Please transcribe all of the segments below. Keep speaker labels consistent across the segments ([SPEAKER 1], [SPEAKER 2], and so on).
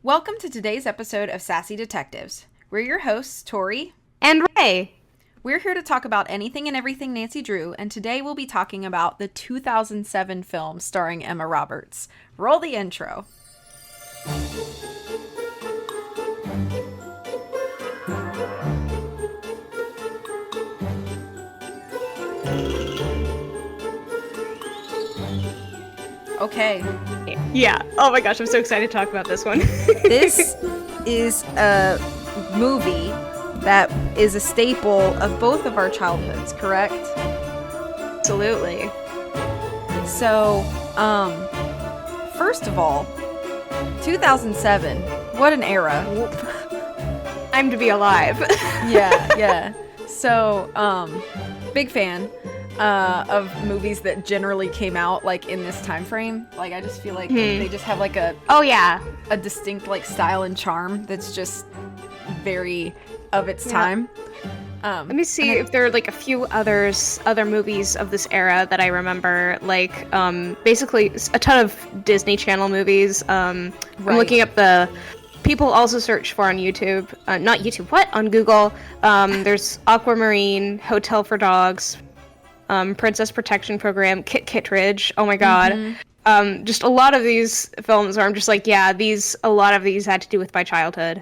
[SPEAKER 1] Welcome to today's episode of Sassy Detectives. We're your hosts, Tori
[SPEAKER 2] And Rae.
[SPEAKER 1] We're here to talk about anything and everything Nancy Drew, and today we'll be talking about the 2007 film starring Emma Roberts. Roll the intro. Okay.
[SPEAKER 2] Yeah. Oh my gosh, I'm so excited to talk about this one.
[SPEAKER 1] This is a movie that is a staple of both of our childhoods, correct?
[SPEAKER 2] Absolutely.
[SPEAKER 1] So, first of all, 2007, what an era.
[SPEAKER 2] I'm to be alive.
[SPEAKER 1] Yeah. So, big fan of movies that generally came out like in this time frame. Like, I just feel like they just have like a
[SPEAKER 2] Oh yeah.
[SPEAKER 1] a distinct like style and charm that's just very of its time.
[SPEAKER 2] Let me see if there are like a few other movies of this era that I remember. Like, basically a ton of Disney Channel movies. I'm looking up the people also search for on YouTube. Not YouTube. What? On Google. There's Aquamarine, Hotel for Dogs, Princess Protection Program, Kit Kittredge. Oh my God. Just a lot of these films where I'm just like, yeah, a lot of these had to do with my childhood.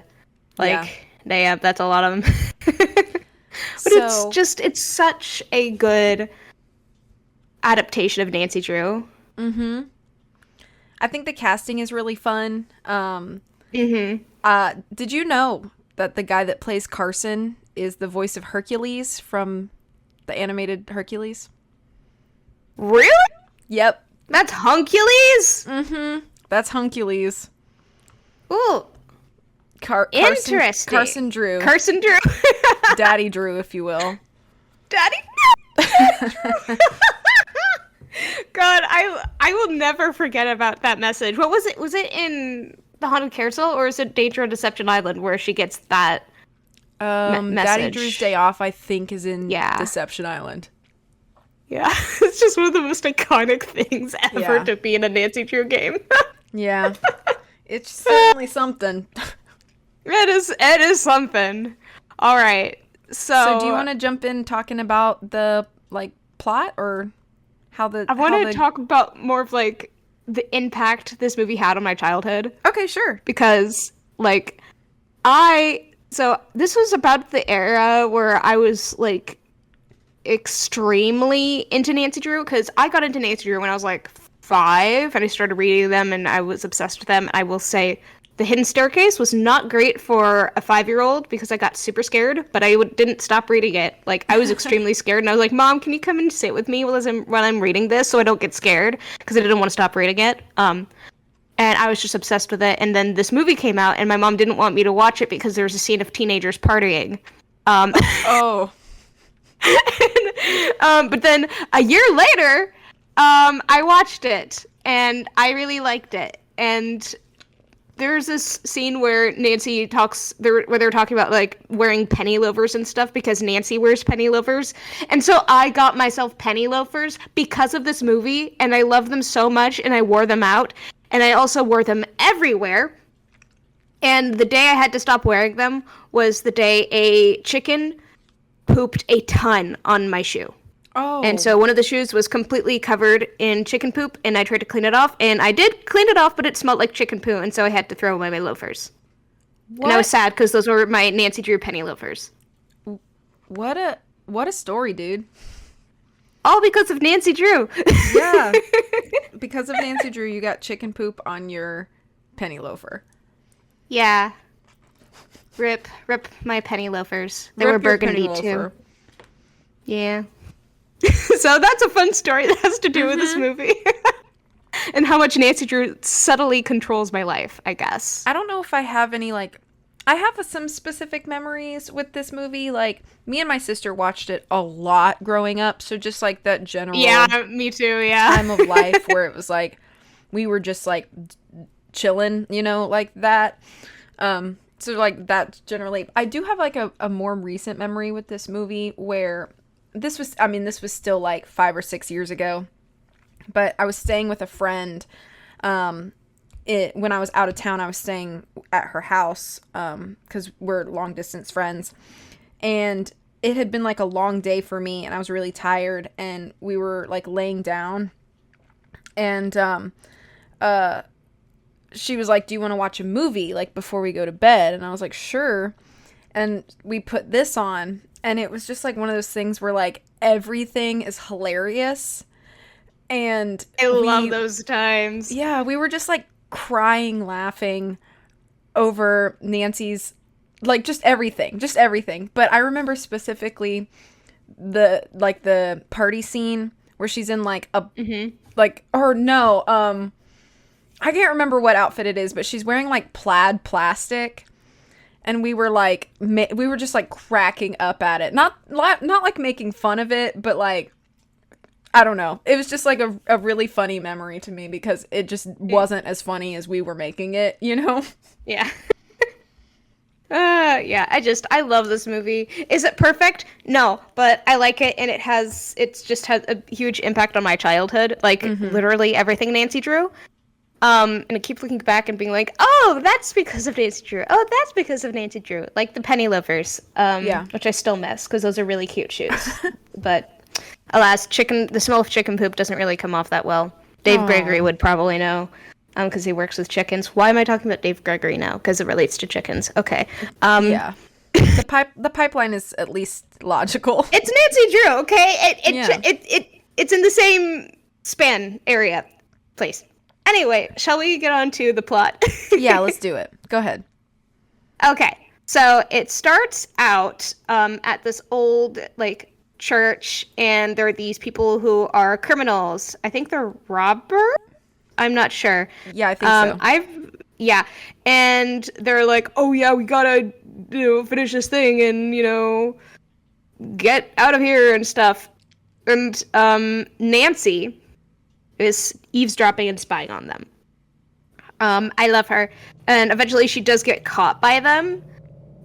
[SPEAKER 2] Like, yeah, that's a lot of them. But it's such a good adaptation of Nancy Drew.
[SPEAKER 1] I think the casting is really fun. Did you know that the guy that plays Carson is the voice of Hercules from the animated Hercules?
[SPEAKER 2] Really?
[SPEAKER 1] Yep.
[SPEAKER 2] That's Huncules?
[SPEAKER 1] That's Huncules.
[SPEAKER 2] Ooh. Interesting.
[SPEAKER 1] Carson Drew.
[SPEAKER 2] Carson Drew.
[SPEAKER 1] Daddy Drew, if you will.
[SPEAKER 2] Daddy. God, I will never forget about that message. What was it? Was it in The Haunted Carousel or is it Danger on Deception Island where she gets that message?
[SPEAKER 1] Daddy Drew's Day Off, I think, is in
[SPEAKER 2] Yeah.
[SPEAKER 1] Deception Island.
[SPEAKER 2] Yeah, it's just one of the most iconic things ever
[SPEAKER 1] Yeah.
[SPEAKER 2] to be in a Nancy Drew game.
[SPEAKER 1] Yeah. It's certainly something.
[SPEAKER 2] It is something. All right.
[SPEAKER 1] So do you want to jump in talking about the like plot or how the
[SPEAKER 2] I want to talk about more of like the impact this movie had on my childhood
[SPEAKER 1] Okay, sure.
[SPEAKER 2] because like so this was about the era where I was like extremely into Nancy Drew because I got into Nancy Drew when I was like 5 and I started reading them and I was obsessed with them. I will say The Hidden Staircase was not great for a 5-year-old because I got super scared, but I didn't stop reading it. Like, I was extremely scared, and I was like, Mom, can you come and sit with me while I'm reading this so I don't get scared? Because I didn't want to stop reading it. And I was just obsessed with it. And then this movie came out, and my mom didn't want me to watch it because there was a scene of teenagers partying.
[SPEAKER 1] Oh.
[SPEAKER 2] But then a year later, I watched it, and I really liked it. And there's this scene where Nancy where they're talking about like wearing penny loafers and stuff because Nancy wears penny loafers. And so I got myself penny loafers because of this movie and I love them so much and I wore them out and I also wore them everywhere. And the day I had to stop wearing them was the day a chicken pooped a ton on my shoe.
[SPEAKER 1] Oh.
[SPEAKER 2] And so one of the shoes was completely covered in chicken poop, and I tried to clean it off, and I did clean it off, but it smelled like chicken poo, and so I had to throw away my loafers.
[SPEAKER 1] What?
[SPEAKER 2] And I was sad because those were my Nancy Drew penny loafers.
[SPEAKER 1] What a story, dude.
[SPEAKER 2] All because of Nancy Drew.
[SPEAKER 1] Yeah. Because of Nancy Drew, you got chicken poop on your penny loafer.
[SPEAKER 2] Yeah. Rip my penny loafers. They
[SPEAKER 1] Rip
[SPEAKER 2] were
[SPEAKER 1] your
[SPEAKER 2] burgundy
[SPEAKER 1] penny
[SPEAKER 2] too.
[SPEAKER 1] loafer.
[SPEAKER 2] Yeah. So that's a fun story that has to do with this movie. And how much Nancy Drew subtly controls my life, I guess.
[SPEAKER 1] I don't know if I have any like I have some specific memories with this movie. Like, me and my sister watched it a lot growing up, so just like that general
[SPEAKER 2] Yeah, me too, yeah.
[SPEAKER 1] time of life where it was like we were just like chilling, like that. So like that generally. I do have like a more recent memory with this movie where this was still like 5 or 6 years ago, but I was staying with a friend when I was out of town, I was staying at her house because we're long distance friends, and it had been like a long day for me, and I was really tired, and we were like laying down, and she was like, "Do you want to watch a movie like before we go to bed?" And I was like, "Sure." And we put this on, and it was just like one of those things where like everything is hilarious, and
[SPEAKER 2] I love those times.
[SPEAKER 1] Yeah, we were just like crying, laughing over Nancy's, like, just everything. But I remember specifically the party scene where she's in like a like, or no, I can't remember what outfit it is, but she's wearing like plaid plastic, and we were like we were just like cracking up at it, not like making fun of it, but like, I don't know. It was just like a really funny memory to me because it just wasn't as funny as we were making it, you know?
[SPEAKER 2] Yeah. Yeah, I love this movie. Is it perfect? No, but I like it, and it's just had a huge impact on my childhood. Like, literally everything Nancy drew. And I keep looking back and being like, oh, that's because of Nancy Drew. Oh, that's because of Nancy Drew. Like the penny loafers, which I still miss because those are really cute shoes. But alas, the smell of chicken poop doesn't really come off that well. Dave Gregory would probably know, because he works with chickens. Why am I talking about Dave Gregory now? Because it relates to chickens. Okay.
[SPEAKER 1] Yeah. The pipeline is at least logical.
[SPEAKER 2] It's Nancy Drew, okay? It's in the same span area. Please. Anyway, shall we get on to the plot?
[SPEAKER 1] Yeah, let's do it. Go ahead.
[SPEAKER 2] Okay. So it starts out at this old, like, church, and there are these people who are criminals. I think they're robbers? I'm not sure.
[SPEAKER 1] Yeah, I think so.
[SPEAKER 2] Yeah. And they're like, oh yeah, we gotta, finish this thing and, get out of here and stuff. And Nancy is eavesdropping and spying on them. I love her. And eventually she does get caught by them.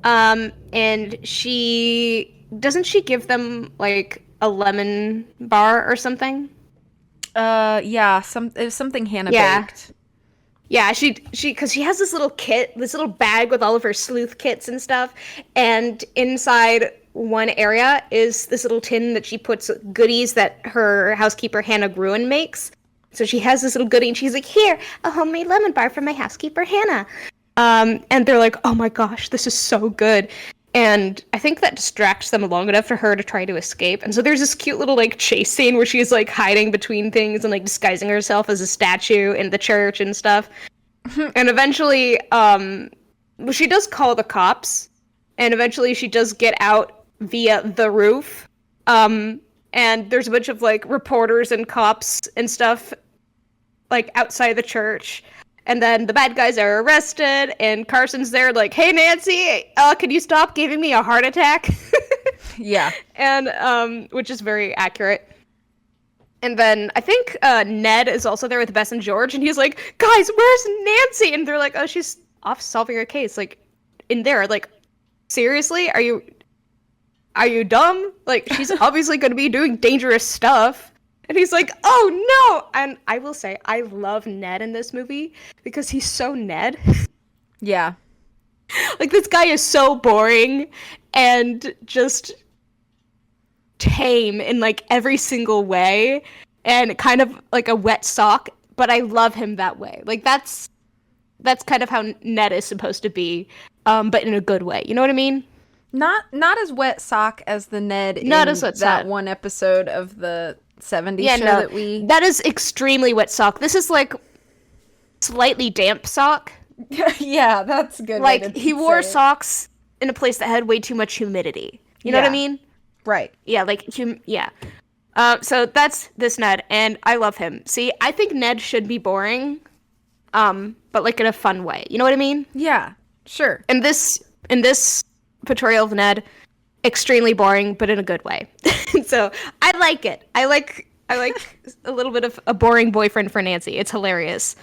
[SPEAKER 2] And doesn't she give them like a lemon bar or something?
[SPEAKER 1] Yeah, it was something Hannah baked.
[SPEAKER 2] Yeah, because she has this little kit, this little bag with all of her sleuth kits and stuff, and inside one area is this little tin that she puts goodies that her housekeeper Hannah Gruen makes. So she has this little goodie, and she's like, "Here, a homemade lemon bar from my housekeeper Hannah." And they're like, "Oh my gosh, this is so good." And I think that distracts them long enough for her to try to escape. And so there's this cute little like chase scene where she's like hiding between things and like disguising herself as a statue in the church and stuff. And eventually, she does call the cops, and eventually she does get out via the roof. And there's a bunch of like reporters and cops and stuff like outside the church. And then the bad guys are arrested, and Carson's there like, "Hey, Nancy, can you stop giving me a heart attack?"
[SPEAKER 1] Yeah.
[SPEAKER 2] And, which is very accurate. And then I think Ned is also there with Bess and George, and he's like, "Guys, where's Nancy?" And they're like, "Oh, she's off solving her case." Like, in there, like, seriously? Are you dumb? Like, she's obviously going to be doing dangerous stuff. And he's like, "Oh, no!" And I will say, I love Ned in this movie because he's so Ned.
[SPEAKER 1] Yeah.
[SPEAKER 2] Like, this guy is so boring and just tame in, like, every single way. And kind of like a wet sock, but I love him that way. Like, that's kind of how Ned is supposed to be, but in a good way. You know what I mean?
[SPEAKER 1] Not as wet sock as the Ned in that one episode of the 70s show
[SPEAKER 2] that is extremely wet sock. This is like slightly damp sock.
[SPEAKER 1] Yeah, that's a good.
[SPEAKER 2] Like, he wore socks in a place that had way too much humidity. You know what I mean?
[SPEAKER 1] Right.
[SPEAKER 2] Yeah, like yeah. So that's this Ned, and I love him. See, I think Ned should be boring, but like in a fun way. You know what I mean?
[SPEAKER 1] Yeah, sure.
[SPEAKER 2] In this portrayal of Ned, extremely boring, but in a good way. So I like it. I like a little bit of a boring boyfriend for Nancy. It's hilarious.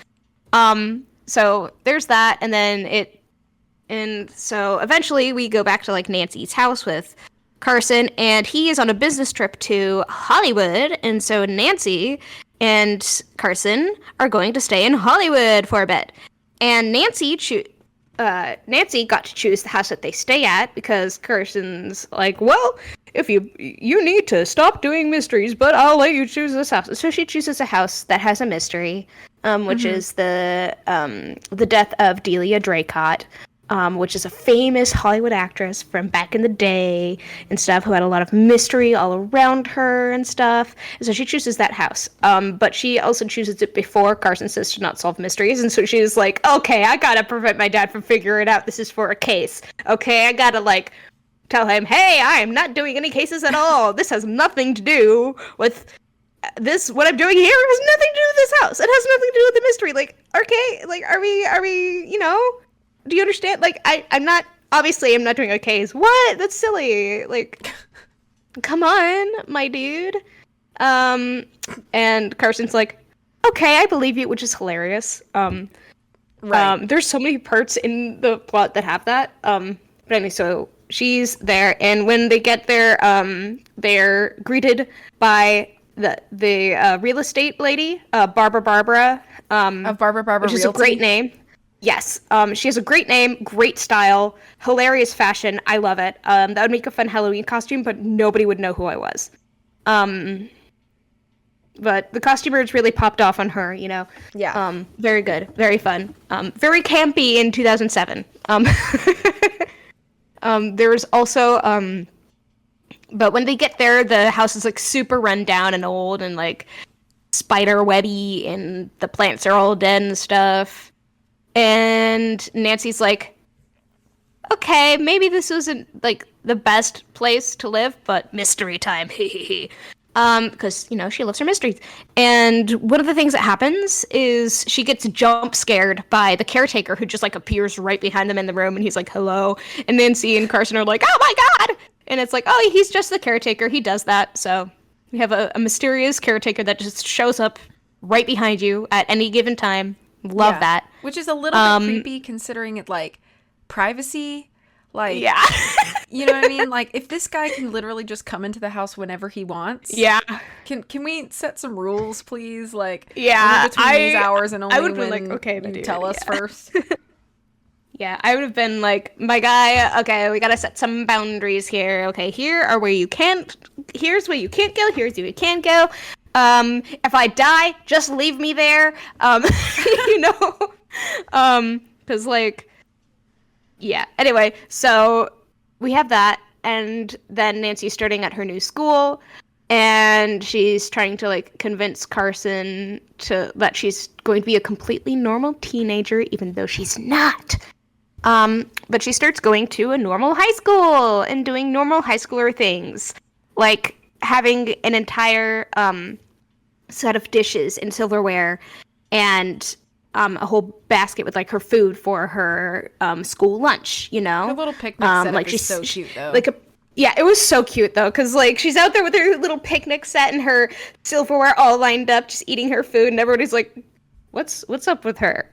[SPEAKER 2] So there's that, and so eventually we go back to like Nancy's house with Carson, and he is on a business trip to Hollywood, and so Nancy and Carson are going to stay in Hollywood for a bit. And Nancy got to choose the house that they stay at because Carson's like, well, if you need to stop doing mysteries, but I'll let you choose this house. So she chooses a house that has a mystery, which is the death of Delia Draycott, which is a famous Hollywood actress from back in the day and stuff, who had a lot of mystery all around her and stuff. And so she chooses that house. But she also chooses it before Carson says to not solve mysteries. And so she's like, okay, I gotta prevent my dad from figuring it out. This is for a case. Okay, I gotta, like, tell him, hey, I am not doing any cases at all. This has nothing to do with this. What I'm doing here has nothing to do with this house. It has nothing to do with the mystery. Like, okay, like, are we, you know, do you understand? Like, I'm not doing a case. What? That's silly. Like, come on, my dude. And Carson's like, okay, I believe you, which is hilarious. Right. There's so many parts in the plot that have that. But anyway, so she's there, and when they get there, they're greeted by the real estate lady, Barbara.
[SPEAKER 1] Of Barbara
[SPEAKER 2] which is
[SPEAKER 1] Realty.
[SPEAKER 2] a great name. Yes. She has a great name, great style, hilarious fashion. I love it. That would make a fun Halloween costume, but nobody would know who I was. But the costumers really popped off on her, you know.
[SPEAKER 1] Yeah.
[SPEAKER 2] Very good. Very fun. Very campy in 2007. There was also, but when they get there, the house is, like, super run down and old and, like, spider webby, and the plants are all dead and stuff. And Nancy's like, okay, maybe this isn't, like, the best place to live, but mystery time, because, you know, she loves her mysteries. And one of the things that happens is she gets jump scared by the caretaker, who just, like, appears right behind them in the room, and he's like, hello. And Nancy and Carson are like, oh my god! And it's like, oh, he's just the caretaker, he does that. So we have a mysterious caretaker that just shows up right behind you at any given time. Love that.
[SPEAKER 1] Which is a little bit creepy, considering it, like, privacy. Like,
[SPEAKER 2] yeah.
[SPEAKER 1] You know what I mean? Like, if this guy can literally just come into the house whenever he wants.
[SPEAKER 2] Yeah.
[SPEAKER 1] Can we set some rules, please? Like,
[SPEAKER 2] yeah,
[SPEAKER 1] only between these hours and only
[SPEAKER 2] I would
[SPEAKER 1] when
[SPEAKER 2] be like, okay,
[SPEAKER 1] you tell us first.
[SPEAKER 2] Yeah, I would have been like, my guy, okay, we gotta set some boundaries here. Okay, here are where you can't, here's where you can't go, here's where you can go. If I die, just leave me there. You know? Cause, like, yeah. Anyway, so we have that, and then Nancy's starting at her new school, and she's trying to, like, convince Carson that she's going to be a completely normal teenager, even though she's not. But she starts going to a normal high school and doing normal high schooler things, like having an entire set of dishes and silverware, and a whole basket with, like, her food for her school lunch. You know,
[SPEAKER 1] Her little picnic setup
[SPEAKER 2] like,
[SPEAKER 1] is so cute, though.
[SPEAKER 2] Like yeah, it was so cute though, because, like, she's out there with her little picnic set and her silverware all lined up, just eating her food, and everybody's like, "What's up with her?"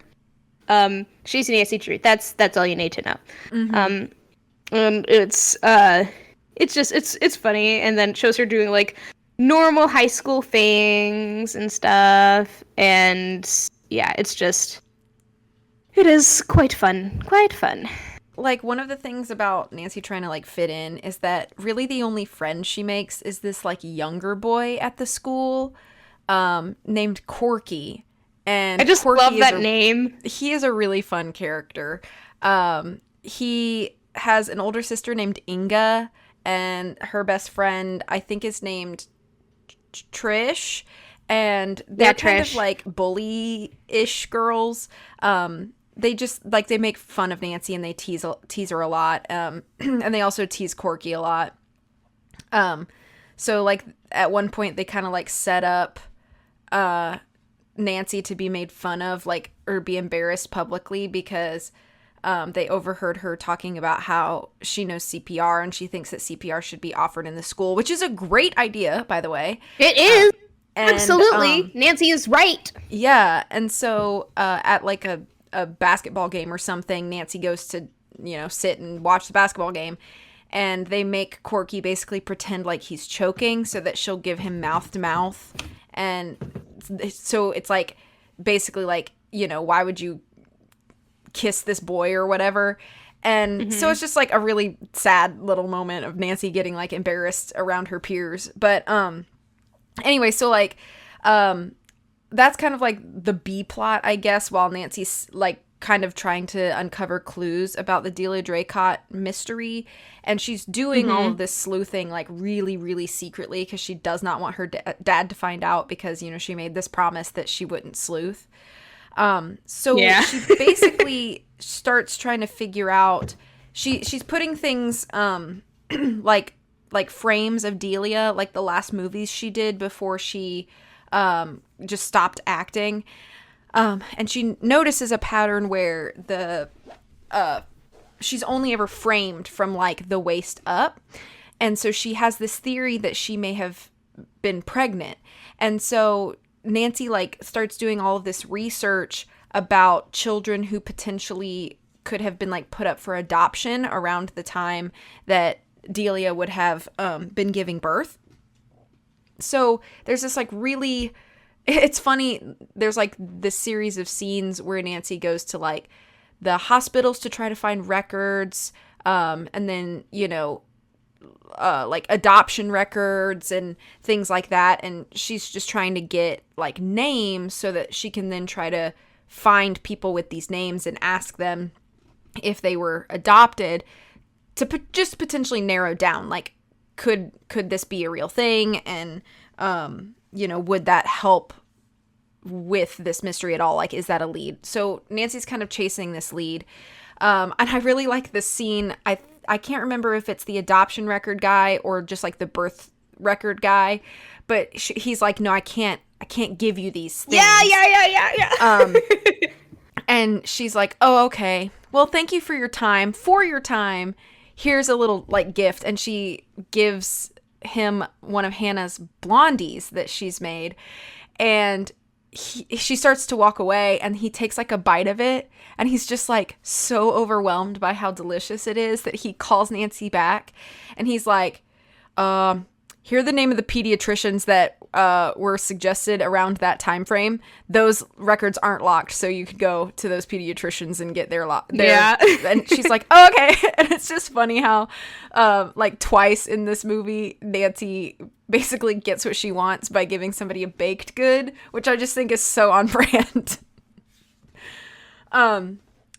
[SPEAKER 2] She's Nancy Drew. That's all you need to know. Mm-hmm. And it's just it's funny, and then it shows her doing, like, normal high school things and stuff, and yeah, it is quite fun.
[SPEAKER 1] Like, one of the things about Nancy trying to, like, fit in is that really the only friend she makes is this, like, younger boy at the school, named Corky. And
[SPEAKER 2] I just
[SPEAKER 1] Corky
[SPEAKER 2] love that name.
[SPEAKER 1] He is a really fun character. He has an older sister named Inga, and her best friend, I think, is named Trish. And they're kind of, like, bully-ish girls. They just, like, they make fun of Nancy, and they tease her a lot. And they also tease Corky a lot. So, like, at one point, they kind of, like, set up Nancy to be made fun of, like, or be embarrassed publicly, because they overheard her talking about how she knows CPR, and she thinks that CPR should be offered in the school, which is a great idea, by the way.
[SPEAKER 2] It is. Absolutely. Nancy is right.
[SPEAKER 1] Yeah. And so at, like, a basketball game or something, Nancy goes to, you know, sit and watch the basketball game, and they make Corky basically pretend like he's choking so that she'll give him mouth to mouth. And so it's, like, basically, like, you know, why would you kiss this boy or whatever. And so it's just like a really sad little moment of Nancy getting like embarrassed around her peers. But anyway, so like that's kind of like the B plot, I guess, while Nancy's like kind of trying to uncover clues about the Delia Draycott mystery. And she's doing all of this sleuthing like really, really secretly because she does not want her dad to find out because, you know, she made this promise that she wouldn't sleuth. So she basically starts trying to figure out, she's putting things like frames of Delia, like the last movies she did before she just stopped acting. And she notices a pattern where she's only ever framed from like the waist up. And so she has this theory that she may have been pregnant. And so Nancy like starts doing all of this research about children who potentially could have been like put up for adoption around the time that Delia would have been giving birth. So there's this like really, it's funny, there's like this series of scenes where Nancy goes to like the hospitals to try to find records, and then, you know, like adoption records and things like that. And she's just trying to get like names so that she can then try to find people with these names and ask them if they were adopted to just potentially narrow down, like, could this be a real thing? And, you know, would that help with this mystery at all? Like, is that a lead? So Nancy's kind of chasing this lead. And I really like this scene. I can't remember if it's the adoption record guy or just like the birth record guy, but he's like, no, I can't give you these things. Yeah. And she's like, oh, okay. Well, thank you for your time. For your time, here's a little like gift. And she gives him one of Hannah's blondies that she's made. And she starts to walk away and he takes like a bite of it. And he's just like so overwhelmed by how delicious it is that he calls Nancy back. And he's like, here are the name of the pediatricians that were suggested around that time frame. Those records aren't locked, so you could go to those pediatricians and get their yeah. And she's like, oh, okay. And it's just funny how like twice in this movie Nancy basically gets what she wants by giving somebody a baked good, which I just think is so on brand.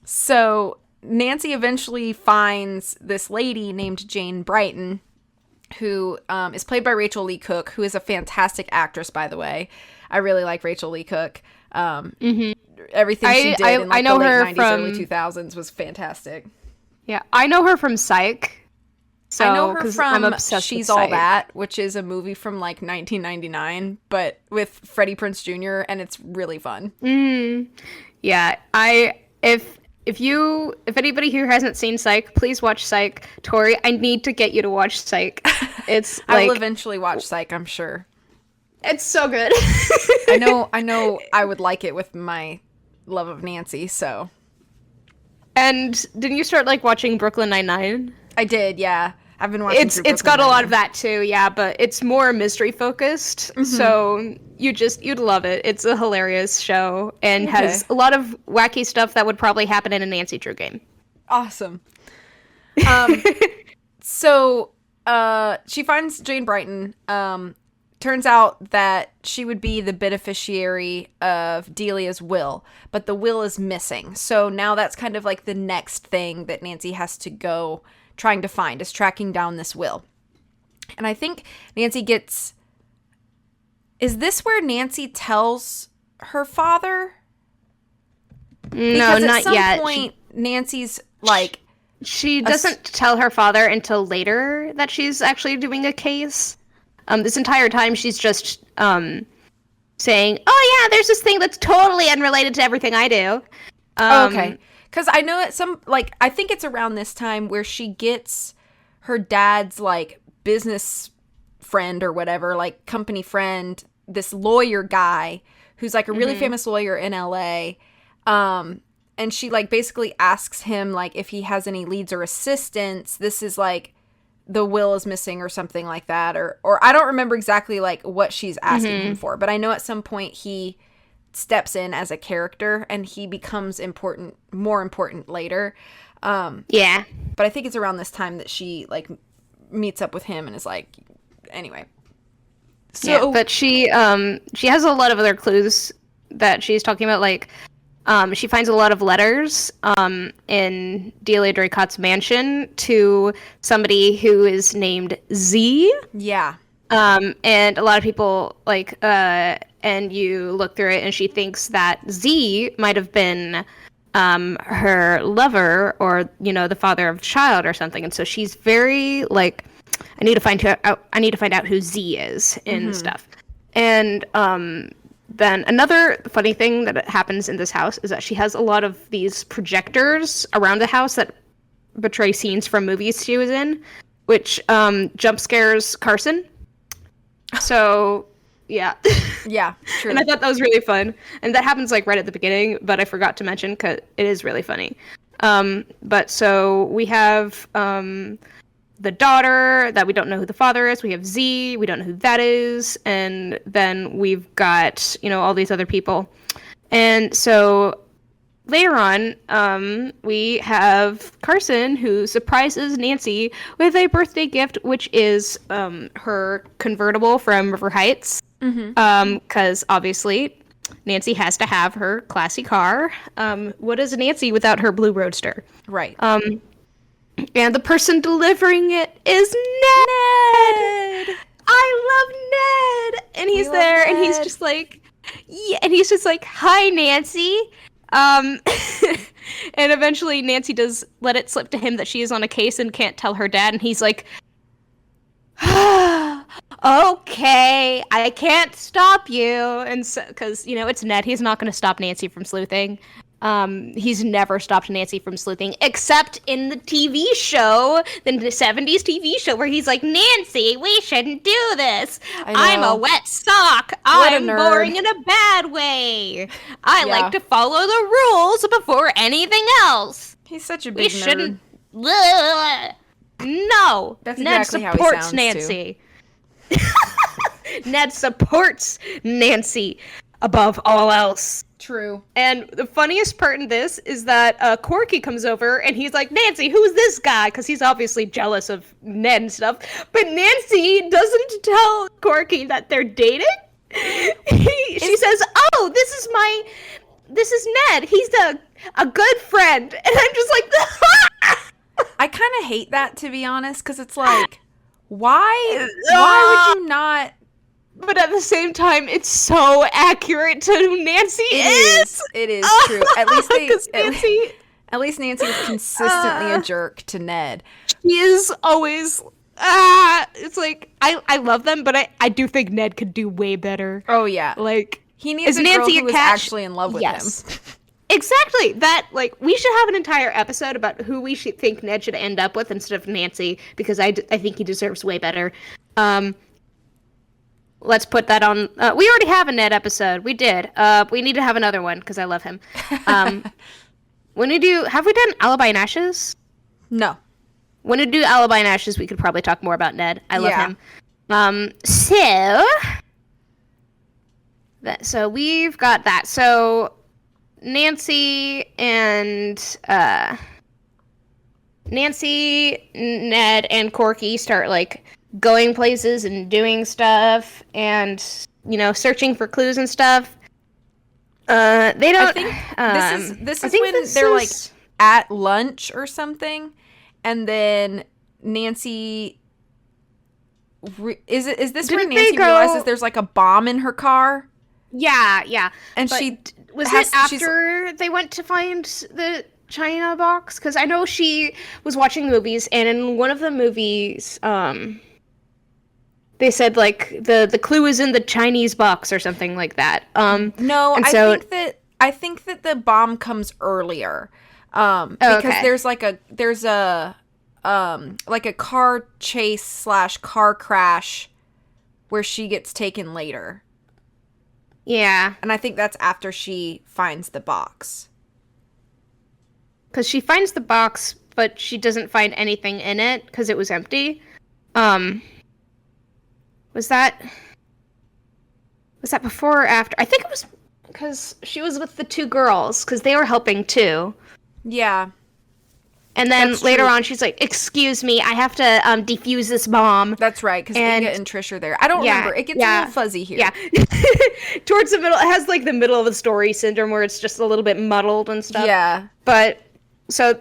[SPEAKER 1] So Nancy eventually finds this lady named Jane Brighton, who is played by Rachel Lee Cook, who is a fantastic actress, by the way. I really like Rachel Lee Cook. Everything she did in like the late 90s, early 2000s was fantastic.
[SPEAKER 2] Yeah, I know her from Psych. So,
[SPEAKER 1] I know her from
[SPEAKER 2] I'm obsessed
[SPEAKER 1] She's
[SPEAKER 2] with
[SPEAKER 1] All
[SPEAKER 2] Psych.
[SPEAKER 1] That, which is a movie from like 1999, but with Freddie Prinze Jr., and it's really fun.
[SPEAKER 2] Yeah, if anybody here hasn't seen Psych, please watch Psych. Tori, I need to get you to watch Psych. It's like,
[SPEAKER 1] I will eventually watch Psych, I'm sure.
[SPEAKER 2] It's so good.
[SPEAKER 1] I know I would like it with my love of Nancy, so.
[SPEAKER 2] And didn't you start like watching Brooklyn Nine-Nine?
[SPEAKER 1] I did, yeah. I've been watching
[SPEAKER 2] It's got a lot of that too, yeah, but it's more mystery focused. So you'd love it. It's a hilarious show and has a lot of wacky stuff that would probably happen in a Nancy Drew game.
[SPEAKER 1] Awesome. So she finds Jane Brighton. Turns out that she would be the beneficiary of Delia's will, but the will is missing. So now that's kind of like the next thing that Nancy has to go trying to find, is tracking down this will. And I think Nancy gets... Is this where Nancy tells her father?
[SPEAKER 2] No, not yet.
[SPEAKER 1] Because at some point, Nancy's like...
[SPEAKER 2] She doesn't tell her father until later that she's actually doing a case. This entire time, she's just saying, oh yeah, there's this thing that's totally unrelated to everything I do.
[SPEAKER 1] Okay. Because I know at I think it's around this time where she gets her dad's, like, business friend or whatever, like, company friend, this lawyer guy who's, like, a really famous lawyer in LA. And she, like, basically asks him, like, if he has any leads or assistants. This is, like, the will is missing or something like that. Or I don't remember exactly, like, what she's asking him for. But I know at some point he steps in as a character, and he becomes more important later.
[SPEAKER 2] Yeah.
[SPEAKER 1] But I think it's around this time that she like meets up with him and is like, anyway. So,
[SPEAKER 2] yeah, but she has a lot of other clues that she's talking about. Like, she finds a lot of letters in Delia Draycott's mansion to somebody who is named Z.
[SPEAKER 1] Yeah.
[SPEAKER 2] And a lot of people like, and you look through it, and she thinks that Z might have been her lover, or the father of the child or something. And so she's very like, I need to find out who Z is and stuff. And then another funny thing that happens in this house is that she has a lot of these projectors around the house that portray scenes from movies she was in, which jump scares Carson. So, yeah.
[SPEAKER 1] Yeah, true.
[SPEAKER 2] And I thought that was really fun. And that happens like right at the beginning, but I forgot to mention because it is really funny. But so we have the daughter that we don't know who the father is. We have Z, we don't know who that is. And then we've got, all these other people. And so later on, we have Carson, who surprises Nancy with a birthday gift, which is her convertible from River Heights. Because obviously Nancy has to have her classy car. What is Nancy without her blue roadster?
[SPEAKER 1] Right.
[SPEAKER 2] And the person delivering it is Ned. I love Ned. And he's there, Ned. And he's just like, yeah, and he's just like, hi, Nancy. And eventually Nancy does let it slip to him that she is on a case and can't tell her dad, and he's like, okay, I can't stop you. And so, because it's Ned, he's not going to stop Nancy from sleuthing. He's never stopped Nancy from sleuthing, except in the TV show, the 70s TV show, where he's like, Nancy, we shouldn't do this. I'm a wet sock. I'm boring in a bad way. I like to follow the rules before anything else.
[SPEAKER 1] He's such a big nerd.
[SPEAKER 2] No,
[SPEAKER 1] that's
[SPEAKER 2] Ned
[SPEAKER 1] exactly how
[SPEAKER 2] supports
[SPEAKER 1] he sounds,
[SPEAKER 2] Nancy. Ned supports Nancy above all else.
[SPEAKER 1] True.
[SPEAKER 2] And the funniest part in this is that Corky comes over and he's like, Nancy, who's this guy? Because he's obviously jealous of Ned and stuff. But Nancy doesn't tell Corky that they're dating. She says, oh, this is Ned. He's a good friend. And I'm just like,
[SPEAKER 1] I kind of hate that, to be honest, because it's like, why would you not?
[SPEAKER 2] But at the same time, it's so accurate to who Nancy is.
[SPEAKER 1] It is true. At least Nancy is consistently a jerk to Ned.
[SPEAKER 2] She is always. It's like I love them, but I do think Ned could do way better.
[SPEAKER 1] Oh yeah,
[SPEAKER 2] like
[SPEAKER 1] he needs a girl who is actually in love with him.
[SPEAKER 2] Exactly. That, like, we should have an entire episode about who we should think Ned should end up with instead of Nancy, because I think he deserves way better. Let's put that on. We already have a Ned episode. We did. We need to have another one because I love him. When we do, have we done Alibi and Ashes?
[SPEAKER 1] No.
[SPEAKER 2] When we do Alibi and Ashes, we could probably talk more about Ned. I love him. So we've got that. So Nancy, Ned, and Corky start like going places and doing stuff, and searching for clues and stuff. They don't.
[SPEAKER 1] I think this is when they're like at lunch or something, and then Nancy. Is this where Nancy realizes there's like a bomb in her car?
[SPEAKER 2] Yeah.
[SPEAKER 1] And
[SPEAKER 2] was it after they went to find the China box? Because I know she was watching movies, and in one of the movies, they said like the clue is in the Chinese box or something like that.
[SPEAKER 1] No, I think that the bomb comes earlier, because there's a car chase / car crash where she gets taken later.
[SPEAKER 2] Yeah.
[SPEAKER 1] And I think that's after she finds the box.
[SPEAKER 2] Because she finds the box, but she doesn't find anything in it because it was empty. Was that before or after? I think it was because she was with the two girls, because they were helping too.
[SPEAKER 1] Yeah.
[SPEAKER 2] And then later on, she's like, "Excuse me, I have to defuse this bomb."
[SPEAKER 1] That's right, because Inga and Trish are there. I don't remember. It gets a little fuzzy here.
[SPEAKER 2] Yeah. Towards the middle, it has like the middle of the story syndrome where it's just a little bit muddled and stuff.
[SPEAKER 1] Yeah.
[SPEAKER 2] But so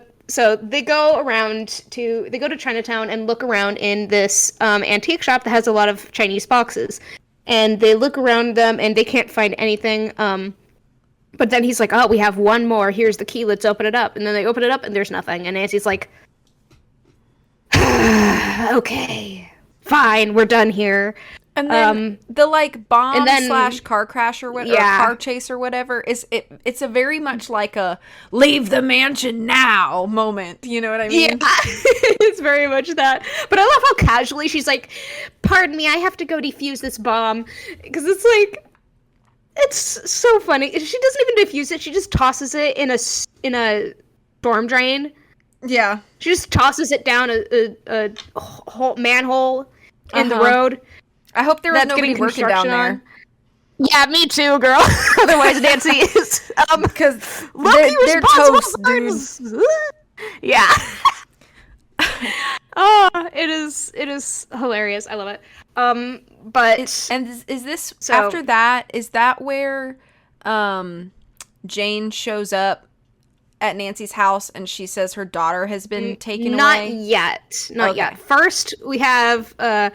[SPEAKER 2] they go to Chinatown and look around in this antique shop that has a lot of Chinese boxes. And they look around them and they can't find anything. But then he's like, "Oh, we have one more. Here's the key. Let's open it up." And then they open it up, and there's nothing. And Nancy's like, "Okay, fine, we're done here."
[SPEAKER 1] And then the like bomb / car crash or whatever, or car chase or whatever it's a very much like a leave the mansion now moment. You know what I mean?
[SPEAKER 2] Yeah, it's very much that. But I love how casually she's like, "Pardon me, I have to go defuse this bomb," because it's like. It's so funny. She doesn't even defuse it. She just tosses it in a storm drain.
[SPEAKER 1] Yeah.
[SPEAKER 2] She just tosses it down a whole manhole in the road.
[SPEAKER 1] I hope there was nobody working down there.
[SPEAKER 2] Yeah, me too, girl. Otherwise, Nancy is
[SPEAKER 1] because they're toast, dude.
[SPEAKER 2] Yeah. Oh, it is hilarious. I love it. But
[SPEAKER 1] is this after that? Is that where Jane shows up at Nancy's house and she says her daughter has been taken away?
[SPEAKER 2] Not yet. First, we have a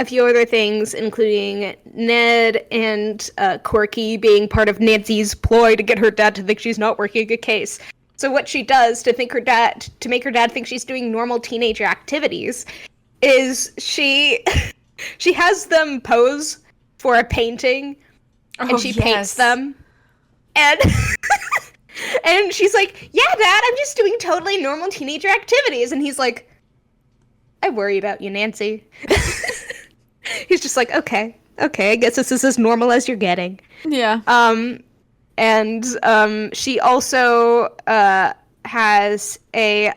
[SPEAKER 2] few other things, including Ned and Corky being part of Nancy's ploy to get her dad to think she's not working a case. So what she does to make her dad think she's doing normal teenager activities is she has them pose for a painting and she paints them. And and she's like, "Yeah, Dad, I'm just doing totally normal teenager activities." And he's like, "I worry about you, Nancy." He's just like, okay, I guess this is as normal as you're getting.
[SPEAKER 1] Yeah.
[SPEAKER 2] And she also has a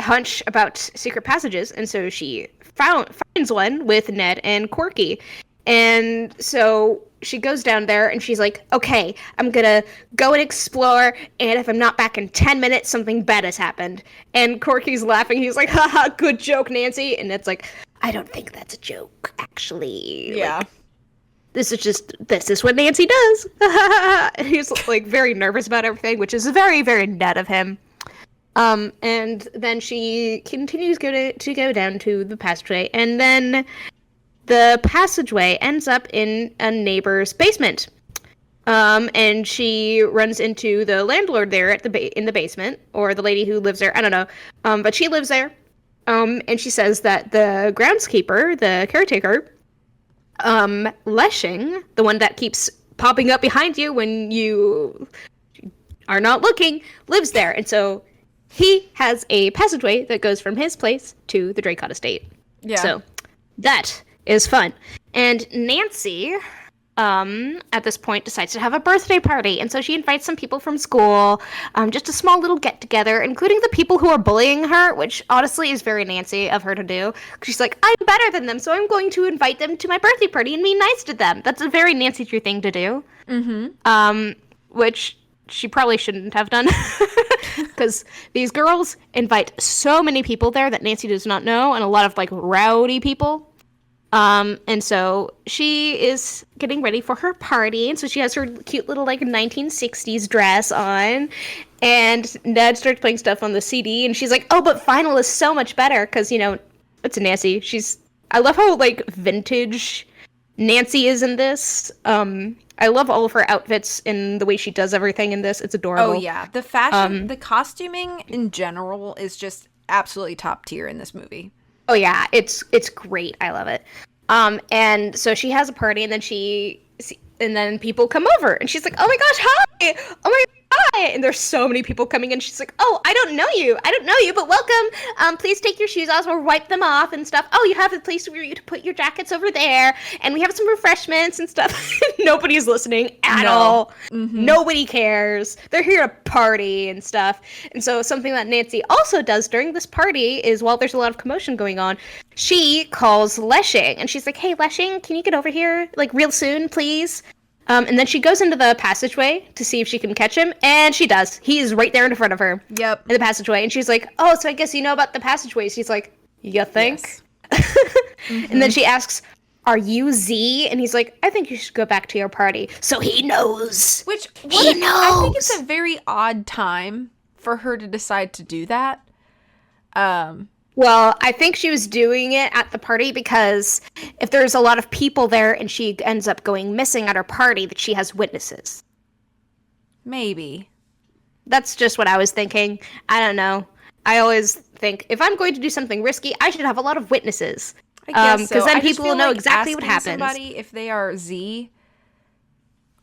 [SPEAKER 2] hunch about secret passages, and so she finds one with Ned and Corky. And so she goes down there and she's like, "Okay, I'm gonna go and explore, and if I'm not back in 10 minutes, something bad has happened." And Corky's laughing. He's like, "Haha, good joke, Nancy." And Ned's like, "I don't think that's a joke, actually."
[SPEAKER 1] Yeah.
[SPEAKER 2] Like, this is what Nancy does. And he's like very nervous about everything, which is very, very Ned of him. And then she continues to go down to the passageway, and then the passageway ends up in a neighbor's basement. And she runs into the landlord there at in the basement, or the lady who lives there. I don't know. But she lives there. And she says that the groundskeeper, the caretaker, Leshing, the one that keeps popping up behind you when you are not looking, lives there. And so he has a passageway that goes from his place to the Draycott estate.
[SPEAKER 1] Yeah.
[SPEAKER 2] So that is fun. And Nancy, at this point, decides to have a birthday party. And so she invites some people from school, just a small little get-together, including the people who are bullying her, which honestly is very Nancy of her to do. She's like, "I'm better than them, so I'm going to invite them to my birthday party and be nice to them." That's a very Nancy Drew thing to do. Mm-hmm. Which she probably shouldn't have done. Because these girls invite so many people there that Nancy does not know, and a lot of, like, rowdy people. And so she is getting ready for her party, and so she has her cute little, like, 1960s dress on, and Ned starts playing stuff on the CD, and she's like, "Oh, but vinyl is so much better," because, you know, it's Nancy. I love how, like, vintage Nancy is in this. I love all of her outfits and the way she does everything in this. It's adorable.
[SPEAKER 1] Oh, yeah. The fashion, the costuming in general is just absolutely top tier in this movie.
[SPEAKER 2] Oh, yeah. It's great. I love it. And so she has a party, and then people come over, and she's like, "Oh my gosh, hi! Oh my god, hi!" And there's so many people coming in. She's like, "Oh, I don't know you, but welcome. Please take your shoes off or wipe them off and stuff. Oh, you have a place for you to put your jackets over there, and we have some refreshments and stuff." Nobody's listening at all. Mm-hmm. Nobody cares. They're here to party and stuff. And so something that Nancy also does during this party is, while there's a lot of commotion going on, she calls Leshing, and she's like, "Hey, Leshing, can you get over here, like, real soon, please?" And then she goes into the passageway to see if she can catch him, and she does. He's right there in front of her.
[SPEAKER 1] Yep.
[SPEAKER 2] In the passageway, and she's like, "Oh, so I guess you know about the passageways." He's like, "You think?" Yes. And then she asks, "Are you Z?" And he's like, "I think you should go back to your party." So he knows.
[SPEAKER 1] Which
[SPEAKER 2] he knows.
[SPEAKER 1] I think it's a very odd time for her to decide to do that.
[SPEAKER 2] Well, I think she was doing it at the party because if there's a lot of people there and she ends up going missing at her party, that she has witnesses.
[SPEAKER 1] Maybe.
[SPEAKER 2] That's just what I was thinking. I don't know. I always think if I'm going to do something risky, I should have a lot of witnesses.
[SPEAKER 1] I guess so.
[SPEAKER 2] Because then people will know exactly what happens.
[SPEAKER 1] Somebody if they are Z,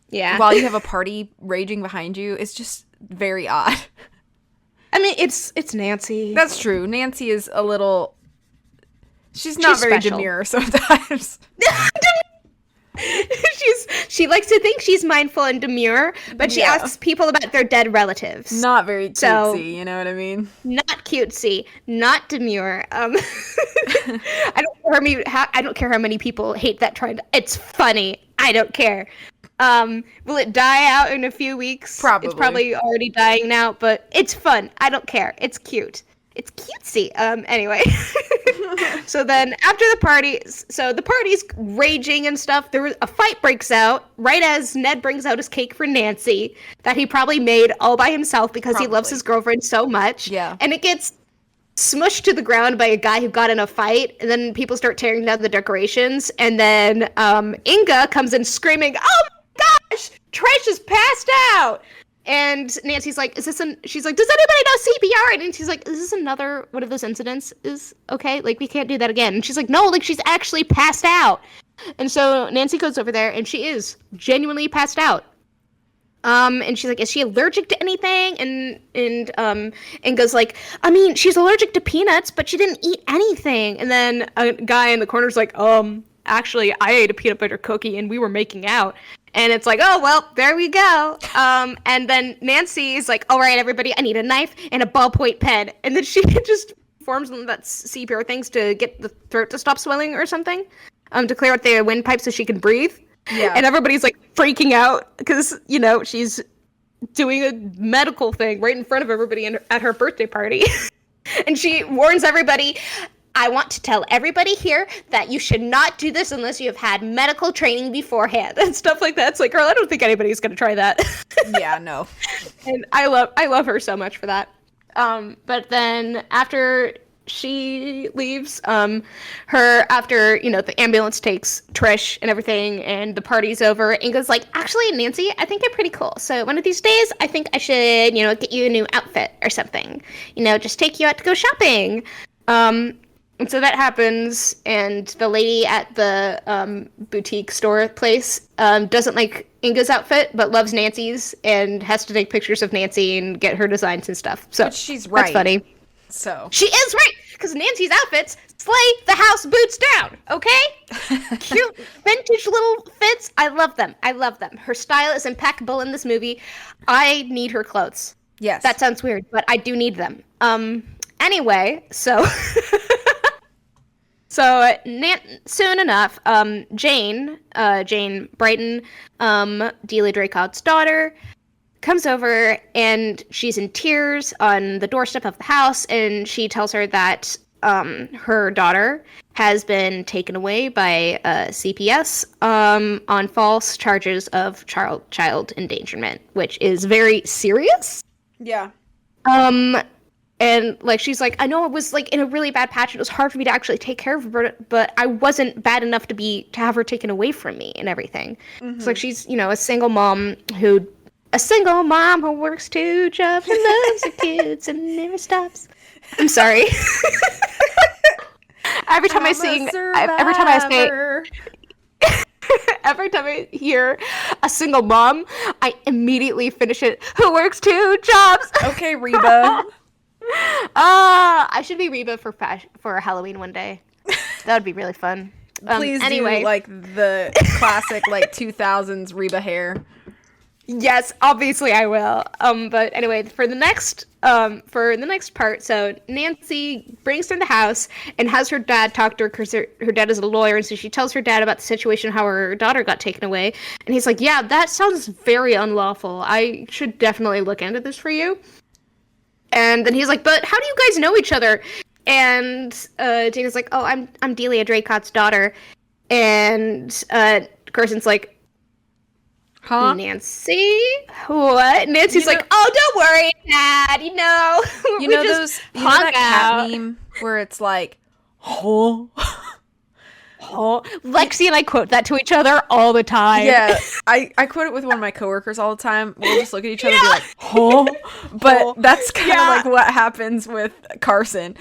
[SPEAKER 2] yeah,
[SPEAKER 1] while you have a party raging behind you, it's just very odd.
[SPEAKER 2] I mean, it's Nancy.
[SPEAKER 1] That's true. Nancy is a little. She's not very
[SPEAKER 2] special.
[SPEAKER 1] demure sometimes.
[SPEAKER 2] She likes to think she's mindful and demure, but she asks people about their dead relatives.
[SPEAKER 1] Not very cutesy, you know what I mean?
[SPEAKER 2] Not cutesy, not demure. I don't care how many people hate that trend. It's funny. I don't care. Will it die out in a few weeks?
[SPEAKER 1] Probably.
[SPEAKER 2] It's probably already dying now, but it's fun. I don't care. It's cute. It's cutesy. Anyway. So then after the party, so the party's raging and stuff, a fight breaks out right as Ned brings out his cake for Nancy that he probably made all by himself because he loves his girlfriend so much.
[SPEAKER 1] Yeah.
[SPEAKER 2] And it gets smushed to the ground by a guy who got in a fight, and then people start tearing down the decorations, and then Inga comes in screaming, "Oh my gosh, Trish is passed out!" And Nancy's like, she's like, "Does anybody know CPR?" And Nancy's like, "Is this another one of those incidents? Is okay? Like, we can't do that again." And she's like, "No, like, she's actually passed out." And so Nancy goes over there, and she is genuinely passed out. And she's like, "Is she allergic to anything?" And Inga's like, "I mean, she's allergic to peanuts, but she didn't eat anything." And then a guy in the corner's like, "Actually, I ate a peanut butter cookie, and we were making out." And it's like, "Oh, well, there we go." And then Nancy's like, "All right, everybody, I need a knife and a ballpoint pen." And then she just forms one of that CPR things to get the throat to stop swelling or something, to clear out the windpipe so she can breathe. Yeah. And everybody's like freaking out because, you know, she's doing a medical thing right in front of everybody at her birthday party. And she warns everybody, "I want to tell everybody here that you should not do this unless you have had medical training beforehand," and stuff like that. It's like, girl, I don't think anybody's going to try that.
[SPEAKER 1] Yeah, no.
[SPEAKER 2] And I love her so much for that. But then after she leaves, after, you know, the ambulance takes Trish and everything and the party's over, Inga's like, "Actually, Nancy, I think you're pretty cool. So one of these days, I think I should, you know, get you a new outfit or something. You know, just take you out to go shopping." And so that happens, and the lady at the boutique store place doesn't like Inga's outfit, but loves Nancy's, and has to take pictures of Nancy and get her designs and stuff. So
[SPEAKER 1] but she's right.
[SPEAKER 2] That's funny.
[SPEAKER 1] So
[SPEAKER 2] she is right, because Nancy's outfits slay the house boots down, okay? Cute, vintage little fits. I love them. I love them. Her style is impeccable in this movie. I need her clothes.
[SPEAKER 1] Yes.
[SPEAKER 2] That sounds weird, but I do need them. Anyway, so... So soon enough, Jane Brighton, Delia Draycott's daughter, comes over, and she's in tears on the doorstep of the house, and she tells her that her daughter has been taken away by CPS on false charges of child endangerment, which is very serious.
[SPEAKER 1] Yeah.
[SPEAKER 2] And, like, she's like, "I know I was, like, in a really bad patch. It was hard for me to actually take care of her, but I wasn't bad enough to have her taken away from me and everything." Mm-hmm. It's like she's, you know, a single mom who works 2 jobs and loves her kids and never stops. I'm sorry. Every time I hear a single mom, I immediately finish it. Who works 2 jobs?
[SPEAKER 1] Okay, Reba.
[SPEAKER 2] I should be Reba for Halloween one day. That would be really fun.
[SPEAKER 1] Please do, like, the classic, like, 2000s Reba hair.
[SPEAKER 2] Yes, obviously I will. But anyway, for the next part, so Nancy brings her in the house and has her dad talk to her because her dad is a lawyer, and so she tells her dad about the situation, how her daughter got taken away, and he's like, "Yeah, that sounds very unlawful. I should definitely look into this for you." And then he's like, "But how do you guys know each other?" And Dana's like, "Oh, I'm Delia Draycott's daughter," and Carson's like,
[SPEAKER 1] Huh?
[SPEAKER 2] Nancy? What? Nancy's like, "Oh, don't worry, Dad.
[SPEAKER 1] You
[SPEAKER 2] we
[SPEAKER 1] know
[SPEAKER 2] just
[SPEAKER 1] those you know
[SPEAKER 2] hung
[SPEAKER 1] that
[SPEAKER 2] out."
[SPEAKER 1] cat meme where it's like, huh?
[SPEAKER 2] Oh, Lexi and I quote that to each other all the time.
[SPEAKER 1] Yeah, I quote it with one of my coworkers all the time. We'll just look at each other and be like, huh? But that's kind of like what happens with Carson.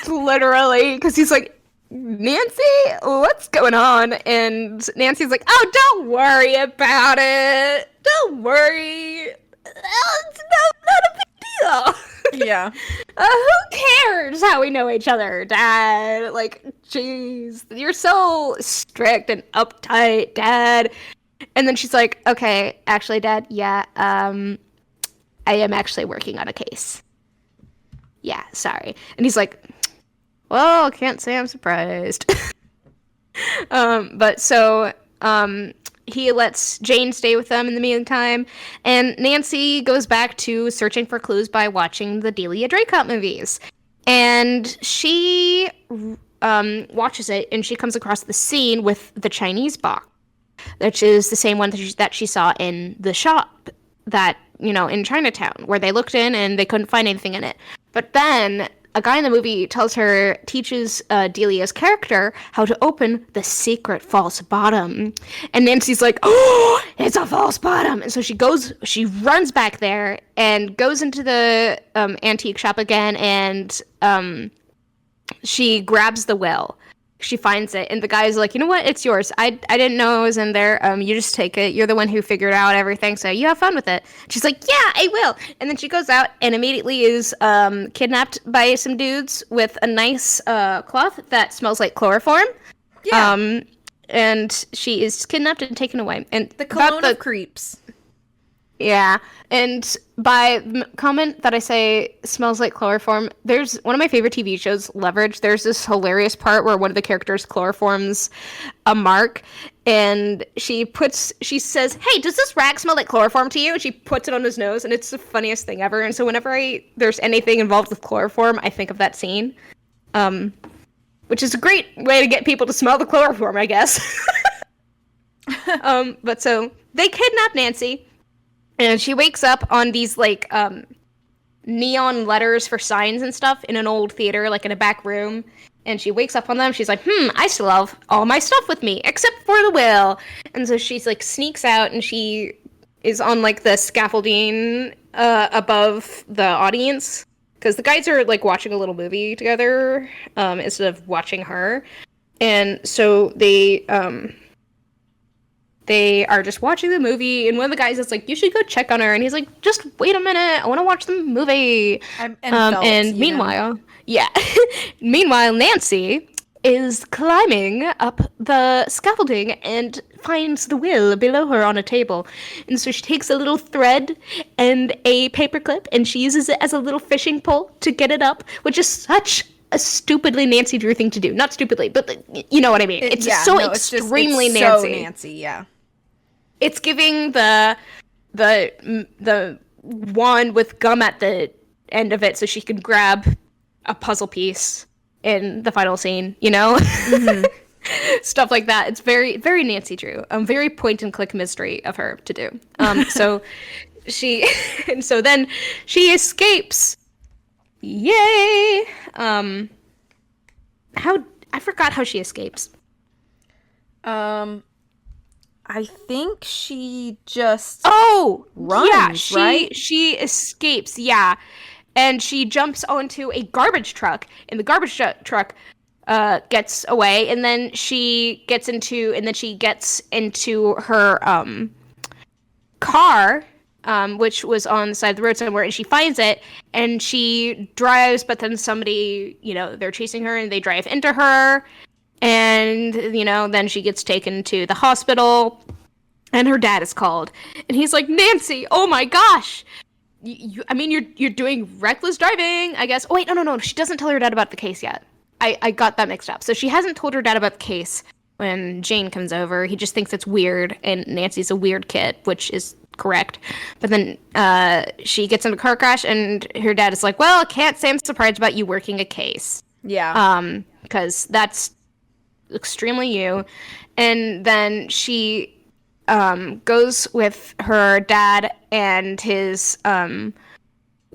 [SPEAKER 2] Literally, because he's like, "Nancy, what's going on?" And Nancy's like, "Oh, don't worry about it. Don't worry. It's not a big deal."
[SPEAKER 1] Yeah.
[SPEAKER 2] Who cares how we know each other, Dad? Like, jeez, you're so strict and uptight, Dad. And then she's like, "Okay, actually, Dad, yeah, I am actually working on a case. Yeah, sorry." And he's like, "Well, I can't say I'm surprised." But so, he lets Jane stay with them in the meantime, and Nancy goes back to searching for clues by watching the Delia Draycott movies. And she watches it, and she comes across the scene with the Chinese box, which is the same one that she saw in the shop that, in Chinatown, where they looked in and they couldn't find anything in it. But then a guy in the movie teaches Delia's character how to open the secret false bottom. And Nancy's like, "Oh, it's a false bottom." And so she runs back there and goes into the antique shop again, and she grabs the will. She finds it, and the guy's like, "You know what? It's yours. I didn't know it was in there. You just take it. You're the one who figured out everything, so you have fun with it." She's like, "Yeah, I will." And then she goes out and immediately is kidnapped by some dudes with a nice cloth that smells like chloroform.
[SPEAKER 1] Yeah.
[SPEAKER 2] And she is kidnapped and taken away. And
[SPEAKER 1] The cologne of creeps.
[SPEAKER 2] Yeah, and by comment that I say smells like chloroform, there's one of my favorite TV shows, Leverage. There's this hilarious part where one of the characters chloroforms a Mark, and she says, "Hey, does this rag smell like chloroform to you?" And she puts it on his nose, and it's the funniest thing ever. And so whenever there's anything involved with chloroform, I think of that scene, which is a great way to get people to smell the chloroform, I guess. But so they kidnap Nancy. And she wakes up on these, like, neon letters for signs and stuff in an old theater, like in a back room. And she wakes up on them. She's like, I still have all my stuff with me, except for the will. And so she's, like, sneaks out, and she is on, like, the scaffolding above the audience. Because the guys are, like, watching a little movie together instead of watching her. And so they are just watching the movie, and one of the guys is like, "You should go check on her," and he's like, "Just wait a minute, I want to watch the movie." And meanwhile, meanwhile, Nancy is climbing up the scaffolding and finds the will below her on a table. And so she takes a little thread and a paperclip, and she uses it as a little fishing pole to get it up, which is such a stupidly Nancy Drew thing to do. Not stupidly, but you know what I mean. It's extremely Nancy.
[SPEAKER 1] So Nancy, yeah.
[SPEAKER 2] It's giving the wand with gum at the end of it so she can grab a puzzle piece in the final scene, Mm-hmm. Stuff like that. It's very, very Nancy Drew. Very point and click mystery of her to do. So then she escapes. Yay! I forgot how she escapes.
[SPEAKER 1] I think she just
[SPEAKER 2] runs,
[SPEAKER 1] right?
[SPEAKER 2] She escapes, yeah. And she jumps onto a garbage truck, and the garbage truck gets away, and then she gets into her car, which was on the side of the road somewhere, and she finds it, and she drives, but then somebody, they're chasing her, and they drive into her. And, then she gets taken to the hospital, and her dad is called, and he's like, Nancy, oh my gosh, I mean, you're doing reckless driving, I guess. Oh wait, no, she doesn't tell her dad about the case yet. I got that mixed up. So she hasn't told her dad about the case when Jane comes over. He just thinks it's weird, and Nancy's a weird kid, which is correct. But then she gets in a car crash, and her dad is like, well, I can't say I'm surprised about you working a case.
[SPEAKER 1] Yeah.
[SPEAKER 2] Because that's extremely you. And then she goes with her dad and his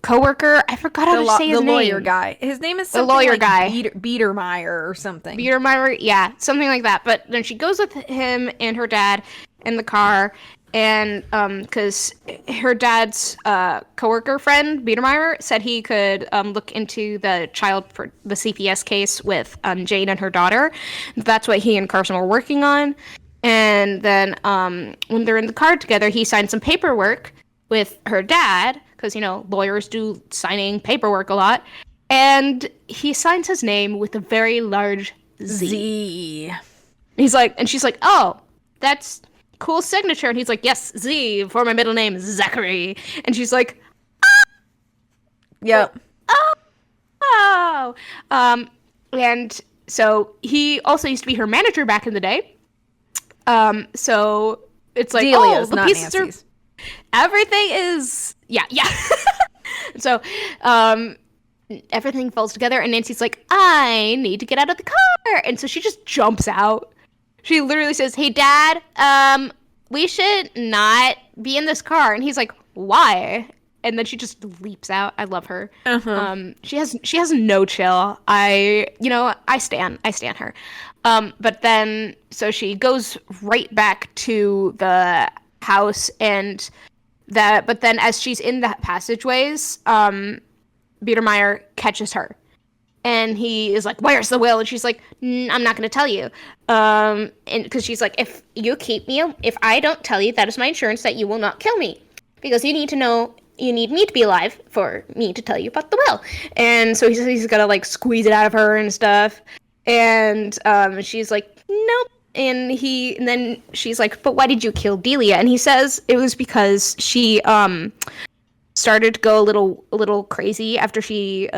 [SPEAKER 2] coworker. I forgot how to say his name.
[SPEAKER 1] The lawyer guy. His name is something
[SPEAKER 2] lawyer
[SPEAKER 1] like
[SPEAKER 2] guy.
[SPEAKER 1] Biedermeyer or something.
[SPEAKER 2] Biedermeyer, yeah, something like that. But then she goes with him and her dad in the car, and because her dad's coworker friend Biedermeyer said he could look into the CPS case with Jane and her daughter. That's what he and Carson were working on. And then when they're in the car together, he signed some paperwork with her dad, because, lawyers do signing paperwork a lot. And he signs his name with a very large Z. He's like, and she's like, oh, that's cool signature. And he's like, yes, Z, for my middle name, Zachary. And she's like,
[SPEAKER 1] yep.
[SPEAKER 2] Oh. And so he also used to be her manager back in the day. So it's like,
[SPEAKER 1] Delia's,
[SPEAKER 2] the
[SPEAKER 1] not
[SPEAKER 2] pieces
[SPEAKER 1] Nancy's.
[SPEAKER 2] Everything is, yeah. So, everything falls together, and Nancy's like, I need to get out of the car. And so she just jumps out. She literally says, hey, Dad, we should not be in this car. And he's like, why? And then she just leaps out. I love her.
[SPEAKER 1] Uh-huh.
[SPEAKER 2] She has no chill. I stan her. But then, so she goes right back to the house, but then as she's in the passageways, Biedermeyer catches her. And he is like, where's the will? And she's like, I'm not going to tell you. And because she's like, if I don't tell you, that is my insurance that you will not kill me. Because you need to know, you need me to be alive for me to tell you about the will. And so he's got to like squeeze it out of her and stuff. And she's like, nope. And then she's like, but why did you kill Delia? And he says it was because she started to go a little crazy after she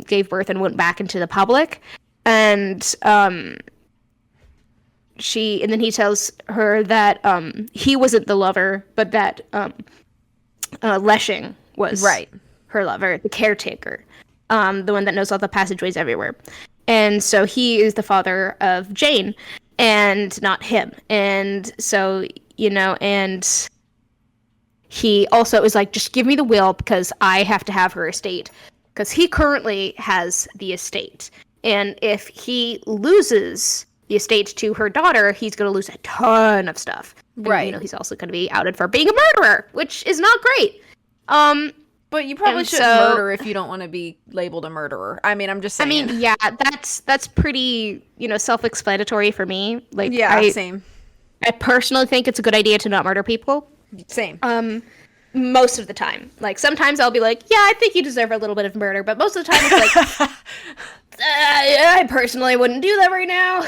[SPEAKER 2] gave birth and went back into the public. And then he tells her that he wasn't the lover, but that Leshing was her lover, the caretaker, the one that knows all the passageways everywhere. And so he is the father of Jane and not him. And so, and he also is like, just give me the will because I have to have her estate. Because he currently has the estate. And if he loses the estate to her daughter, he's going to lose a ton of stuff.
[SPEAKER 1] Right.
[SPEAKER 2] And, he's also going to be outed for being a murderer, which is not great.
[SPEAKER 1] But you probably shouldn't murder if you don't want to be labeled a murderer. I mean, I'm just saying.
[SPEAKER 2] I mean, yeah, that's pretty, self-explanatory for me. Like,
[SPEAKER 1] yeah, same.
[SPEAKER 2] I personally think it's a good idea to not murder people.
[SPEAKER 1] Same.
[SPEAKER 2] Most of the time. Like, sometimes I'll be like, yeah, I think you deserve a little bit of murder. But most of the time it's like, I personally wouldn't do that right now.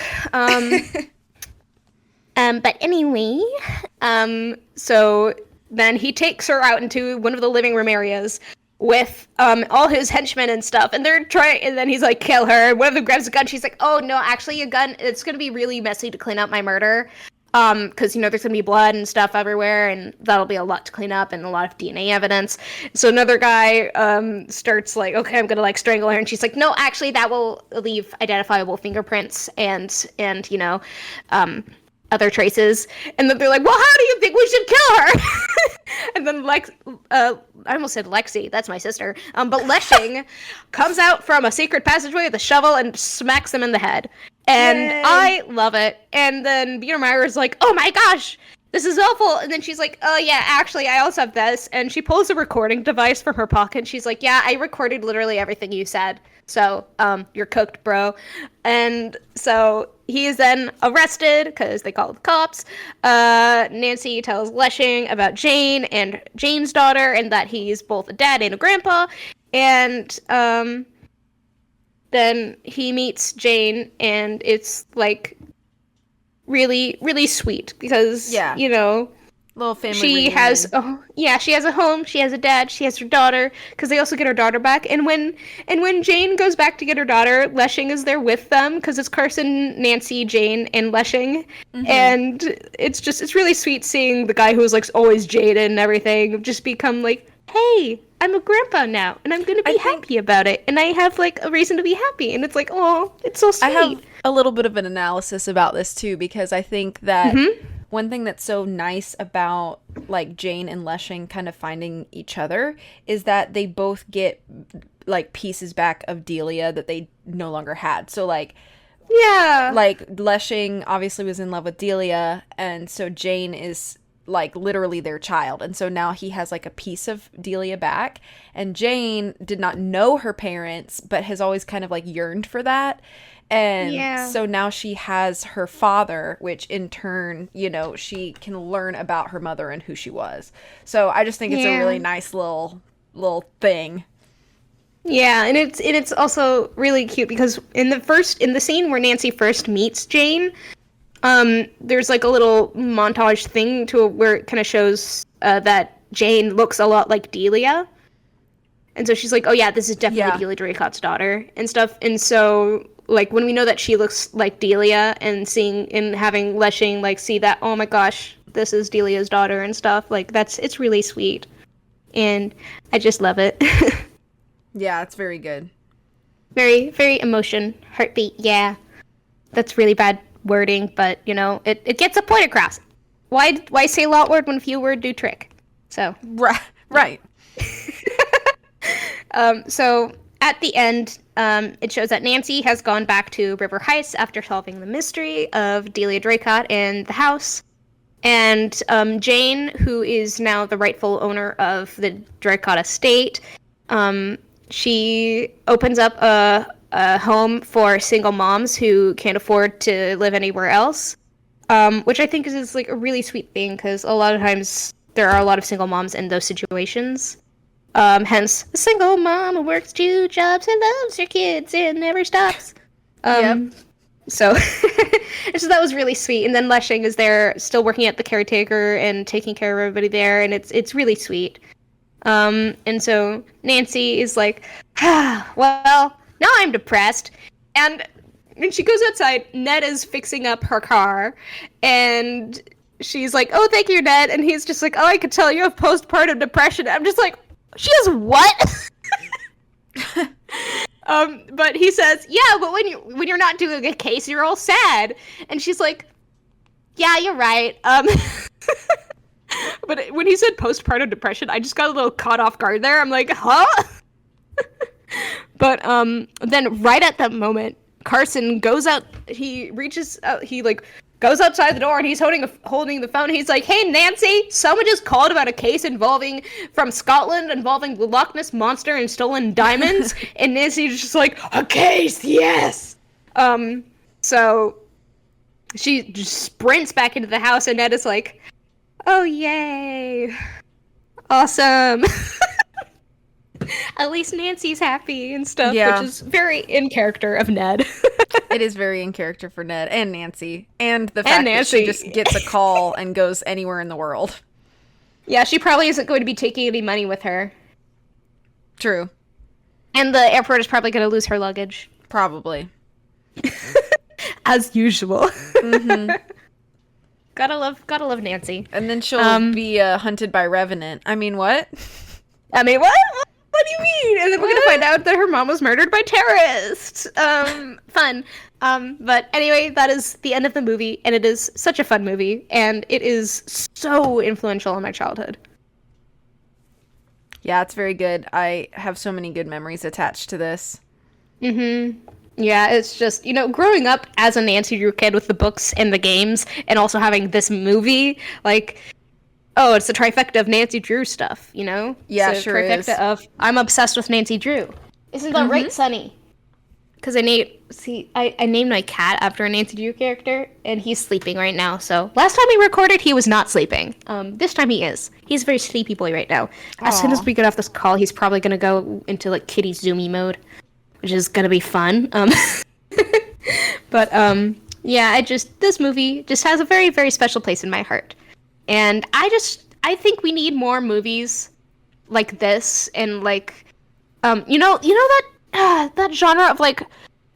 [SPEAKER 2] But anyway, so then he takes her out into one of the living room areas with all his henchmen and stuff, and then he's like, kill her. One of them grabs a gun. She's like, oh no, actually a gun, it's gonna be really messy to clean up my murder. Because, there's gonna be blood and stuff everywhere, and that'll be a lot to clean up and a lot of DNA evidence. So another guy starts like, okay, I'm gonna like strangle her, and she's like, no, actually that will leave identifiable fingerprints and other traces. And then they're like, well, how do you think we should kill her? And then I almost said Lexi, that's my sister. But Leshing comes out from a secret passageway with a shovel and smacks them in the head. And yay. I love it. And then Biedermeyer is like, oh my gosh, this is awful. And then she's like, oh yeah, actually, I also have this. And she pulls a recording device from her pocket. And she's like, yeah, I recorded literally everything you said. So, you're cooked, bro. And so he is then arrested because they call the cops. Nancy tells Leshing about Jane and Jane's daughter and that he's both a dad and a grandpa. And then he meets Jane, and it's like really, really sweet because,
[SPEAKER 1] Little family
[SPEAKER 2] she
[SPEAKER 1] reunion.
[SPEAKER 2] has she has a home, she has a dad, she has her daughter, because they also get her daughter back. And when Jane goes back to get her daughter, Leshing is there with them, because it's Carson, Nancy, Jane, and Leshing. And it's really sweet seeing the guy who was like always jaded and everything just become like, hey, I'm a grandpa now, and I'm gonna be happy about it, and I have like a reason to be happy. And it's like, oh, it's so sweet.
[SPEAKER 1] I have a little bit of an analysis about this too, because I think that one thing that's so nice about like Jane and Leshing kind of finding each other is that they both get like pieces back of Delia that they no longer had. So like Leshing obviously was in love with Delia, and so Jane is like literally their child, and so now he has like a piece of Delia back, and Jane did not know her parents but has always kind of like yearned for that. And so now she has her father, which in turn, you know, she can learn about her mother and who she was. So I just think it's a really nice little thing.
[SPEAKER 2] Yeah, and it's also really cute because in the scene where Nancy first meets Jane, there's like a little montage thing where it kind of shows that Jane looks a lot like Delia. And so she's like, oh yeah, this is definitely Delia Draycott's daughter and stuff. And so like when we know that she looks like Delia and having Leshing like see that, oh my gosh, this is Delia's daughter and stuff, like it's really sweet. And I just love it.
[SPEAKER 1] Yeah, it's very good.
[SPEAKER 2] Very, very emotion, heartbeat, yeah. That's really bad wording, but you know, it gets a point across. Why say lot word when a few word do trick? So
[SPEAKER 1] right.
[SPEAKER 2] So at the end, it shows that Nancy has gone back to River Heights after solving the mystery of Delia Draycott and the house. And Jane, who is now the rightful owner of the Draycott estate, she opens up a home for single moms who can't afford to live anywhere else, which I think is like a really sweet thing, because a lot of times there are a lot of single moms in those situations. Hence, a single mom who works 2 jobs and loves her kids and never stops. So, so that was really sweet. And then Leshing is there, still working at the caretaker and taking care of everybody there, and it's really sweet. And so Nancy is like, well, now I'm depressed. And when she goes outside, Ned is fixing up her car, and she's like, oh, thank you, Ned. And he's just like, oh, I could tell you have postpartum depression. I'm just like, she has what? But he says, yeah, but when you're not doing a case, you're all sad. And she's like, yeah, you're right. But when he said postpartum depression, I just got a little caught off guard there. I'm like, huh? But then right at that moment, Carson goes out. He reaches out. He like goes outside the door, and he's holding the phone. He's like, hey, Nancy, someone just called about a case from Scotland involving the Loch Ness Monster and stolen diamonds. And Nancy's just like, a case, yes. So she just sprints back into the house, and Ned is like, oh, yay. Awesome. At least Nancy's happy and stuff, which is very in character of Ned.
[SPEAKER 1] It is very in character for Ned and Nancy. And the fact that she just gets a call and goes anywhere in the world.
[SPEAKER 2] Yeah, she probably isn't going to be taking any money with her.
[SPEAKER 1] True.
[SPEAKER 2] And the airport is probably going to lose her luggage.
[SPEAKER 1] Probably.
[SPEAKER 2] As usual.
[SPEAKER 1] Mm-hmm.
[SPEAKER 2] Gotta love Nancy.
[SPEAKER 1] And then she'll be hunted by Revenant. I mean, what?
[SPEAKER 2] I mean, what? What do you mean? And then we're gonna find out that her mom was murdered by terrorists. Fun. But anyway, that is the end of the movie, and it is such a fun movie, and it is so influential in my childhood.
[SPEAKER 1] Yeah, it's very good. I have so many good memories attached to this.
[SPEAKER 2] Mm-hmm. Yeah, it's just, growing up as a Nancy Drew kid with the books and the games, and also having this movie, like, oh, it's the trifecta of Nancy Drew stuff, Yeah,
[SPEAKER 1] it's sure
[SPEAKER 2] trifecta
[SPEAKER 1] is.
[SPEAKER 2] Of, I'm obsessed with Nancy Drew. Isn't that right, Sonny? Because I named my cat after a Nancy Drew character, and he's sleeping right now, so. Last time we recorded, he was not sleeping. This time he is. He's a very sleepy boy right now. As soon as we get off this call, he's probably gonna go into, like, kitty zoomy mode, which is gonna be fun. But, yeah, this movie just has a very, very special place in my heart. And I think we need more movies like this, and like, that genre of like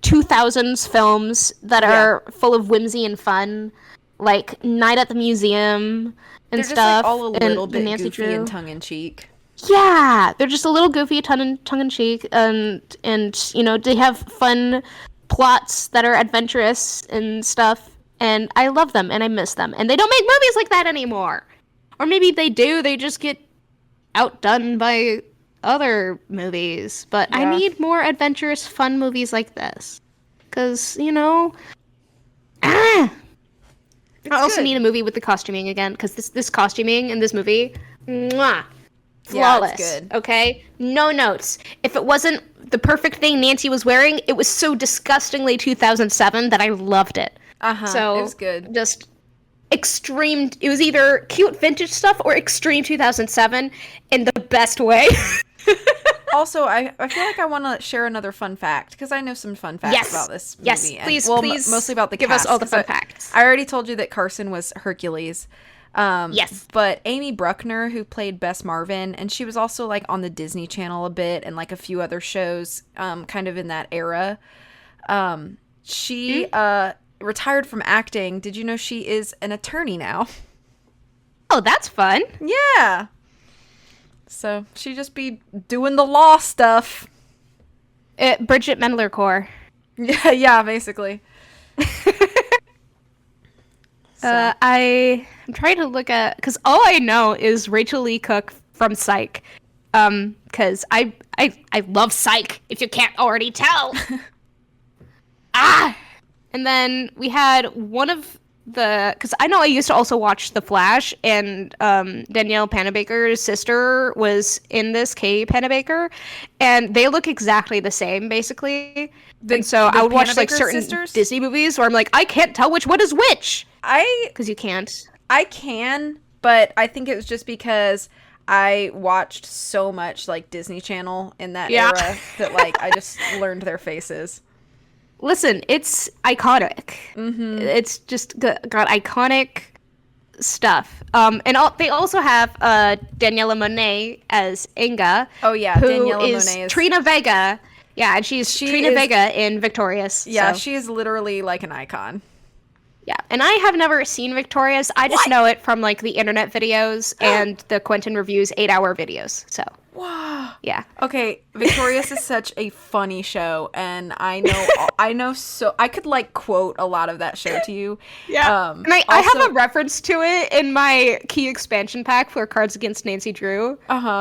[SPEAKER 2] 2000s films that are full of whimsy and fun, like Night at the Museum and
[SPEAKER 1] They're
[SPEAKER 2] stuff.
[SPEAKER 1] just like all a little
[SPEAKER 2] and
[SPEAKER 1] bit
[SPEAKER 2] Nancy
[SPEAKER 1] goofy
[SPEAKER 2] Drew.
[SPEAKER 1] and tongue in cheek.
[SPEAKER 2] Yeah, they're just a little goofy, tongue in cheek, and they have fun plots that are adventurous and stuff. And I love them, and I miss them. And they don't make movies like that anymore. Or maybe they do. They just get outdone by other movies. But I need more adventurous, fun movies like this. Because, I also need a movie with the costuming again. Because this costuming in this movie, mwah, flawless.
[SPEAKER 1] Yeah, it's good.
[SPEAKER 2] Okay? No notes. If it wasn't the perfect thing Nancy was wearing, it was so disgustingly 2007 that I loved it. So
[SPEAKER 1] it was good.
[SPEAKER 2] Just extreme. It was either cute vintage stuff or extreme 2007 in the best way.
[SPEAKER 1] Also, I feel like I want to share another fun fact, because I know some fun facts about this movie.
[SPEAKER 2] Yes, please, please.
[SPEAKER 1] Mostly about the
[SPEAKER 2] give
[SPEAKER 1] cast.
[SPEAKER 2] us all the fun facts.
[SPEAKER 1] I already told you that Carson was Hercules.
[SPEAKER 2] Yes.
[SPEAKER 1] But Amy Bruckner, who played Bess Marvin, and she was also like on the Disney Channel a bit and like a few other shows, kind of in that era. She retired from acting. Did you know she is an attorney now?
[SPEAKER 2] Oh, that's fun.
[SPEAKER 1] Yeah. So she just be doing the law stuff.
[SPEAKER 2] Bridget Mendler-Core.
[SPEAKER 1] Yeah, basically.
[SPEAKER 2] I'm trying to look at, because all I know is Rachel Lee Cook from Psych. Because I love Psych, if you can't already tell. And then we had one of because I know I used to also watch The Flash, and Danielle Panabaker's sister was in this, Kay Panabaker, and they look exactly the same, basically. And so I would watch like certain Disney movies where I'm like, I can't tell which one is which. Because you can't.
[SPEAKER 1] I can, but I think it was just because I watched so much like Disney Channel in that era that like I just learned their faces.
[SPEAKER 2] Listen, it's iconic. Mm-hmm. It's just got iconic stuff. And they also have Daniela Monet as Inga.
[SPEAKER 1] Oh yeah,
[SPEAKER 2] Daniela Monet is Trina Vega. Yeah, and she's Trina Vega in Victorious.
[SPEAKER 1] Yeah,
[SPEAKER 2] so.
[SPEAKER 1] she is literally like an icon.
[SPEAKER 2] Yeah, and I have never seen Victorious. I just know it from like the internet videos and the Quentin Reviews 8-hour videos. So.
[SPEAKER 1] Wow.
[SPEAKER 2] Yeah.
[SPEAKER 1] Okay, Victorious is such a funny show, and I know so I could like quote a lot of that show to you.
[SPEAKER 2] Yeah. And I have a reference to it in my key expansion pack for Cards Against Nancy Drew.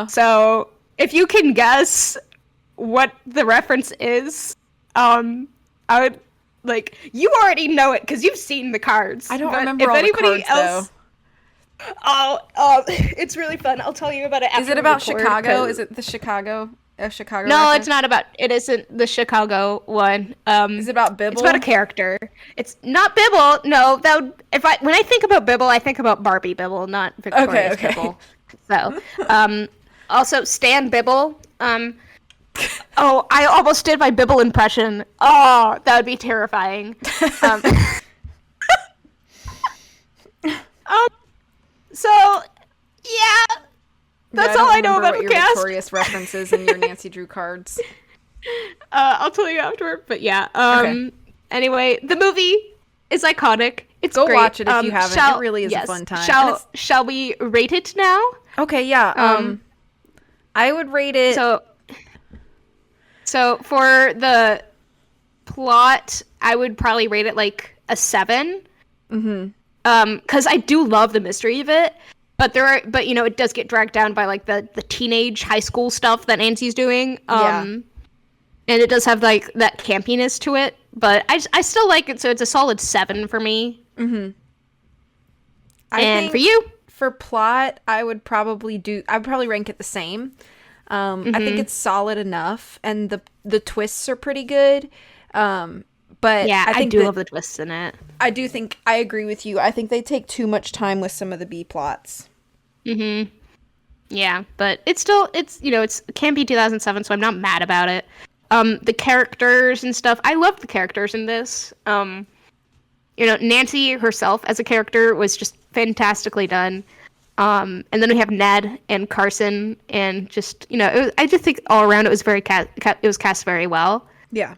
[SPEAKER 2] So if you can guess what the reference is, I would like, you already know it because you've seen the cards.
[SPEAKER 1] I don't remember all the cards though.
[SPEAKER 2] Oh, it's really fun. I'll tell you about it after.
[SPEAKER 1] Is it about Chicago? Is it the Chicago? Chicago?
[SPEAKER 2] No,
[SPEAKER 1] reference?
[SPEAKER 2] It's not about. It isn't the Chicago one.
[SPEAKER 1] Is it about Bibble?
[SPEAKER 2] It's about a character. It's not Bibble. No, when I think about Bibble, I think about Barbie Bibble, not Victoria's Bibble. So, also Stan Bibble. Oh, I almost did my Bibble impression. Oh, that would be terrifying. So, yeah, that's all I know about the cast.
[SPEAKER 1] Your Victorious references in your Nancy Drew cards.
[SPEAKER 2] I'll tell you after, but yeah. Anyway, the movie is iconic. It's
[SPEAKER 1] Go
[SPEAKER 2] great.
[SPEAKER 1] watch it if you haven't. It really is a fun time.
[SPEAKER 2] Shall we rate it now?
[SPEAKER 1] Okay, yeah. I would rate it.
[SPEAKER 2] So for the plot, I would probably rate it like a 7. Mm-hmm. Because I do love the mystery of it, but it does get dragged down by like the teenage high school stuff that Nancy's doing. And it does have like that campiness to it, but I still like it, so it's a solid 7 for me. Mm-hmm. And for you?
[SPEAKER 1] For plot, I would probably rank it the same. I think it's solid enough, and the twists are pretty good. But
[SPEAKER 2] yeah, I do love the twists in it.
[SPEAKER 1] I agree with you. I think they take too much time with some of the B plots. Mm-hmm.
[SPEAKER 2] Yeah, but it's campy 2007, so I'm not mad about it. The characters and stuff, I love the characters in this. Nancy herself as a character was just fantastically done. And then we have Ned and Carson, and just I just think all around it was it was cast very well.
[SPEAKER 1] Yeah.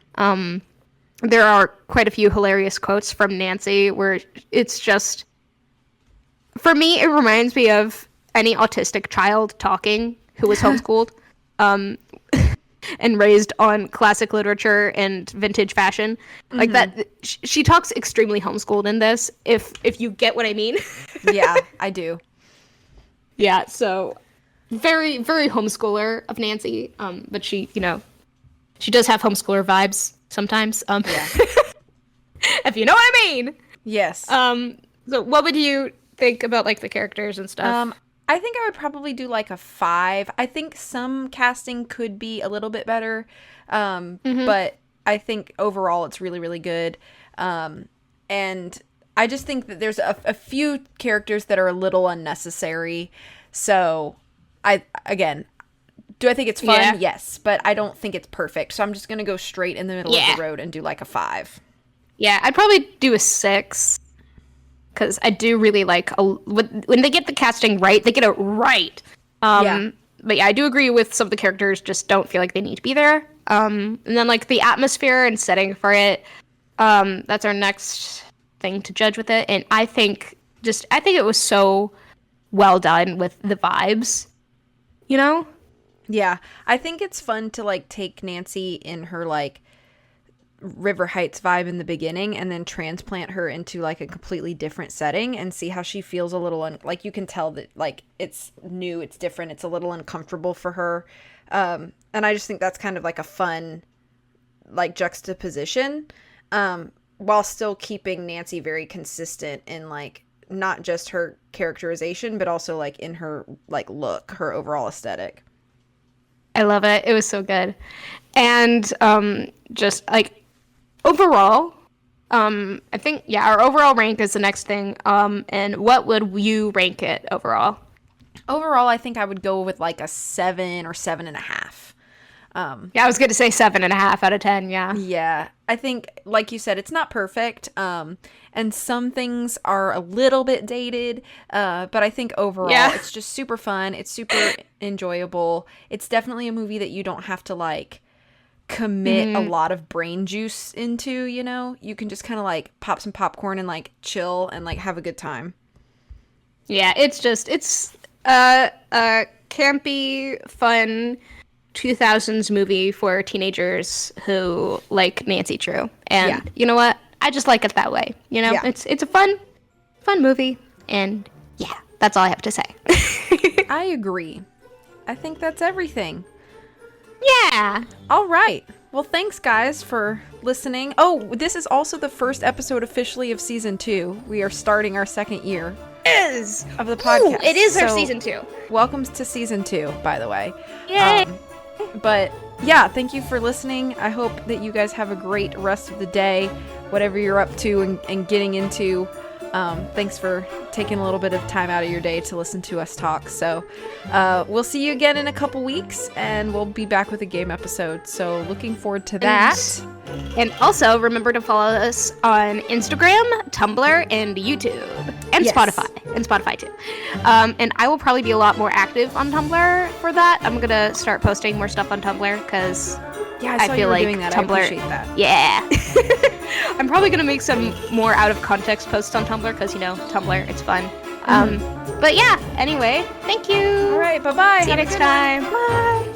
[SPEAKER 2] There are quite a few hilarious quotes from Nancy where it's just, for me, it reminds me of any autistic child talking who was homeschooled and raised on classic literature and vintage fashion. Like that, she talks extremely homeschooled in this, if you get what I mean.
[SPEAKER 1] Yeah, I do.
[SPEAKER 2] Yeah, so very, very homeschooler of Nancy. But she does have homeschooler vibes sometimes.
[SPEAKER 1] Yeah.
[SPEAKER 2] If you know what I mean.
[SPEAKER 1] Yes.
[SPEAKER 2] So what would you think about like the characters and stuff?
[SPEAKER 1] I think I would probably do like a 5. I think some casting could be a little bit better. But I think overall it's really, really good. And I just think that there's a few characters that are a little unnecessary. So do I think it's fun?
[SPEAKER 2] Yeah.
[SPEAKER 1] Yes, but I don't think it's perfect. So I'm just going to go straight in the middle of the road and do like a 5.
[SPEAKER 2] Yeah, I'd probably do a 6. Because I do really like, when they get the casting right, they get it right. But yeah, I do agree with some of the characters just don't feel like they need to be there. And then like the atmosphere and setting for it, that's our next thing to judge with it. And I think it was so well done with the vibes,
[SPEAKER 1] Yeah, I think it's fun to like take Nancy in her like River Heights vibe in the beginning and then transplant her into like a completely different setting and see how she feels a little like you can tell that like it's new, it's different, it's a little uncomfortable for her. And I just think that's kind of like a fun like juxtaposition, while still keeping Nancy very consistent in like not just her characterization but also like in her like look, her overall aesthetic.
[SPEAKER 2] I love it. It was so good. And just like overall, I think our overall rank is the next thing. And what would you rank it overall?
[SPEAKER 1] Overall, I think I would go with like a 7 or 7.5.
[SPEAKER 2] Yeah, I was going to say 7.5 out of 10. Yeah.
[SPEAKER 1] Yeah. I think, like you said, it's not perfect. And some things are a little bit dated. But I think overall, it's just super fun. It's super enjoyable. It's definitely a movie that you don't have to like commit a lot of brain juice into, You can just kind of like pop some popcorn and like chill and like have a good time.
[SPEAKER 2] Yeah, it's a campy, fun 2000s movie for teenagers who like Nancy Drew. And you know what? I just like it that way. It's a fun movie. And yeah, that's all I have to say.
[SPEAKER 1] I agree. I think that's everything.
[SPEAKER 2] Yeah.
[SPEAKER 1] All right. Well, thanks guys for listening. Oh, this is also the first episode officially of season 2. We are starting our second year of the podcast.
[SPEAKER 2] Ooh, it is our season 2.
[SPEAKER 1] Welcome to season 2, by the way.
[SPEAKER 2] Yay.
[SPEAKER 1] But yeah, thank you for listening. I hope that you guys have a great rest of the day, whatever you're up to and getting into. Thanks for taking a little bit of time out of your day to listen to us talk. So we'll see you again in a couple weeks, and we'll be back with a game episode. So looking forward to that.
[SPEAKER 2] And also remember to follow us on Instagram, Tumblr, and YouTube, and Spotify, and Spotify too. And I will probably be a lot more active on Tumblr for that. I'm gonna start posting more stuff on Tumblr because
[SPEAKER 1] I feel like doing that.
[SPEAKER 2] Tumblr,
[SPEAKER 1] I appreciate that.
[SPEAKER 2] Yeah. I'm probably going to make some more out of context posts on Tumblr because, Tumblr, it's fun. But yeah, anyway, thank you.
[SPEAKER 1] All right, bye-bye.
[SPEAKER 2] See you next time.
[SPEAKER 1] Bye.